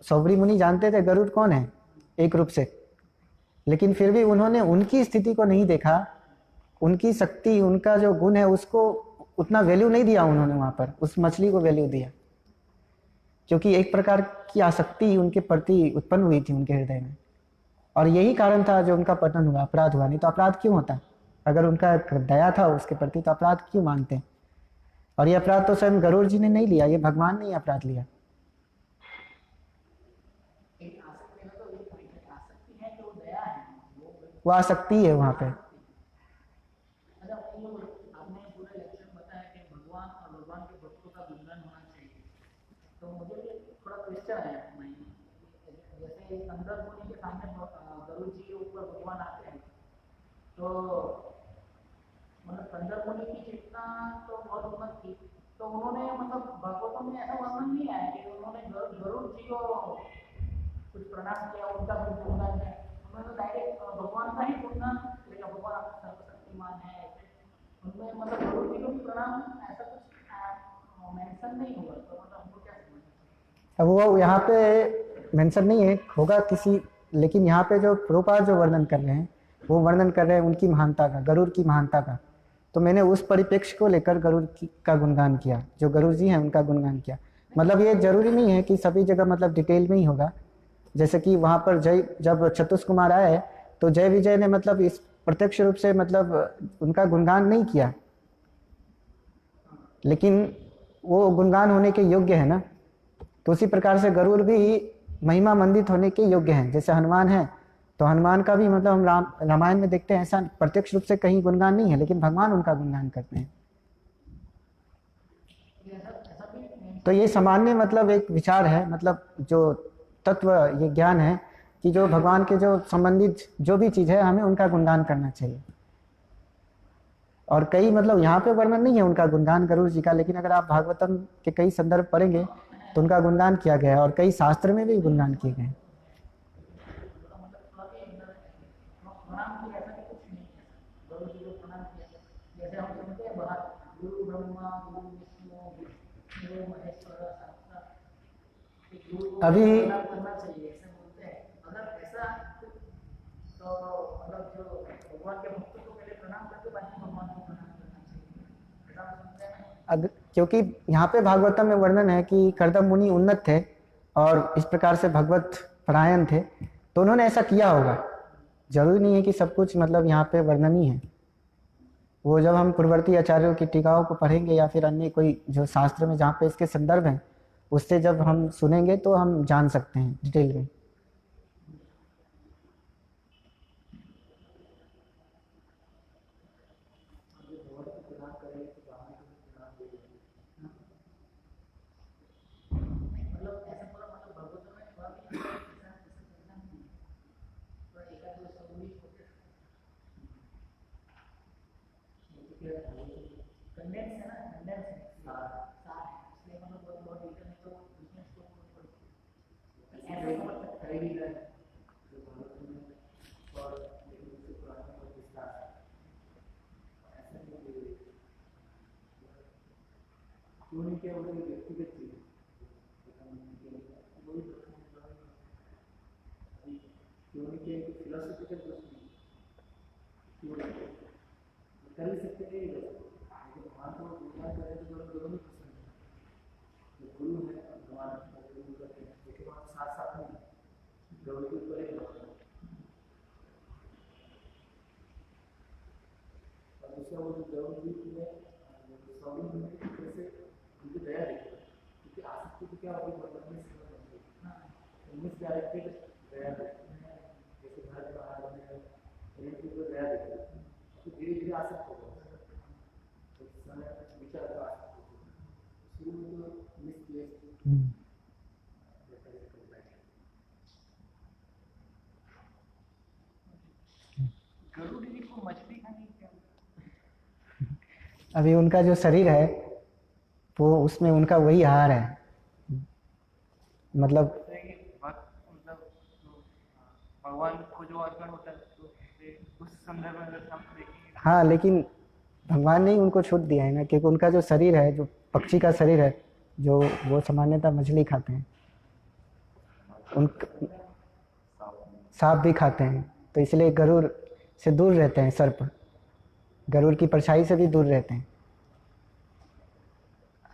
सौबरी मुनि जानते थे गरुड़ कौन है एक रूप से, लेकिन फिर भी उन्होंने उनकी स्थिति को नहीं देखा, उनकी शक्ति, उनका जो गुण है उसको उतना वैल्यू नहीं दिया उन्होंने। वहाँ पर उस मछली को वैल्यू दिया, क्योंकि एक प्रकार की आसक्ति उनके प्रति उत्पन्न हुई थी उनके हृदय में, और यही कारण था जो उनका पतन हुआ, अपराध हुआ। नहीं तो अपराध क्यों होता? अगर उनका दया था उसके प्रति तो अपराध क्यों मानते? और ये अपराध तो स्वयं गरुड़ जी ने नहीं लिया, ये भगवान ने अपराध लिया। वो आसक्ति है वहाँ पे। तो मतलब कंदर मुनि की चेतना तो बहुत उन्नत थी, तो उन्होंने मतलब भागवतम में ऐसा वर्णन नहीं आया कि उन्होंने गरुड़ जी को कुछ प्रणाम किया, उनका कुछ गुणगान किया। उन्होंने डायरेक्ट भगवान का ही गुणगान किया, भगवान आपका सर्वशक्तिमान है ऐसे। उनमें मतलब गरुड़ जी को भी प्रणाम ऐसा कुछ मेंशन नहीं हुआ, तो मतलब हमको क्या समझ? अब वो यहाँ पे मेंशन नहीं है, होगा किसी, लेकिन यहाँ पे जो प्रभुपाद जो वर्णन कर रहे हैं वो वर्णन कर रहे हैं उनकी महानता का, गरुड़ की महानता का। तो मैंने उस परिप्रेक्ष्य को लेकर गरुड़ का गुणगान किया, जो गरुड़ जी हैं उनका गुणगान किया। मतलब ये जरूरी नहीं है कि सभी जगह मतलब डिटेल में ही होगा। जैसे कि वहाँ पर जय जब चतुष कुमार आए तो जय विजय ने मतलब इस प्रत्यक्ष रूप से मतलब उनका गुणगान नहीं किया, लेकिन वो गुणगान होने के योग्य है ना। तो उसी प्रकार से गरुड़ भी महिमा मंडित होने के योग्य हैं। जैसे हनुमान है तो हनुमान का भी मतलब हम रामायण में देखते हैं, ऐसा प्रत्यक्ष रूप से कहीं गुणगान नहीं है, लेकिन भगवान उनका गुणगान करते हैं। तो ये सामान्य मतलब एक विचार है, मतलब जो तत्व ये ज्ञान है कि जो भगवान के जो संबंधित जो भी चीज है हमें उनका गुणगान करना चाहिए। और कई मतलब यहाँ पे वर्णन नहीं है उनका गुणगान गरुड़ जी का, लेकिन अगर आप भागवतम के कई संदर्भ पढ़ेंगे तो उनका गुणगान किया गया है और कई शास्त्र में भी गुणगान किए गए हैं। अभी क्योंकि यहाँ पे भागवतम में वर्णन है कि कर्दम मुनि उन्नत थे और इस प्रकार से भगवत परायण थे, तो उन्होंने ऐसा किया होगा। जरूरी नहीं है कि सब कुछ मतलब यहाँ पे वर्णन ही है। वो जब हम पूर्ववर्ती आचार्यों की टीकाओं को पढ़ेंगे या फिर अन्य कोई जो शास्त्र में जहाँ पे इसके संदर्भ हैं उससे जब हम सुनेंगे तो हम जान सकते हैं डिटेल में। अभी उनका जो शरीर है वो उसमें उनका वही आहार है, मतलब भगवान को जो अर्पण होता है तो उस संदर्भ में अगर हम देखेंगे। हाँ, लेकिन भगवान ने ही उनको छूट दिया है ना, क्योंकि उनका जो शरीर है जो पक्षी का शरीर है, जो वो सामान्यतः मछली खाते हैं, उन सांप भी खाते हैं, तो इसलिए गरुड़ से दूर रहते हैं। सर्प गरुड़ की परछाई से भी दूर रहते हैं।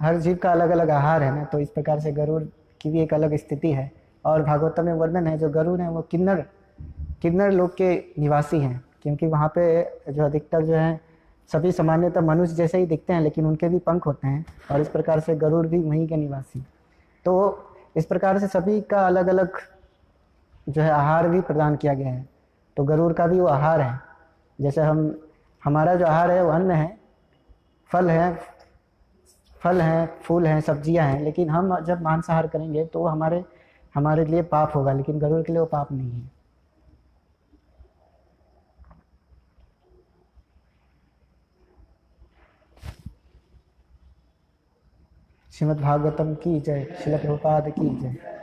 हर जीव का अलग अलग आहार है ना, तो इस प्रकार से गरुड़ की भी एक अलग स्थिति है। और भागवतम में वर्णन है जो गरुड़ है वो किन्नर लोक के निवासी हैं, क्योंकि वहाँ पे जो अधिकतर जो है सभी सामान्यतः मनुष्य जैसे ही दिखते हैं, लेकिन उनके भी पंख होते हैं, और इस प्रकार से गरुड़ भी वहीं के निवासी। तो इस प्रकार से सभी का अलग अलग जो है आहार भी प्रदान किया गया है। तो गरुड़ का भी वो आहार है। जैसे हमारा जो आहार है वो अन्न है, फल हैं, फूल हैं, सब्जियां हैं, लेकिन हम जब मांसाहार करेंगे तो हमारे लिए पाप होगा, लेकिन गरुड़ के लिए वो पाप नहीं है। श्रीमद् भागवतम की जय। श्रील प्रभुपाद की जय।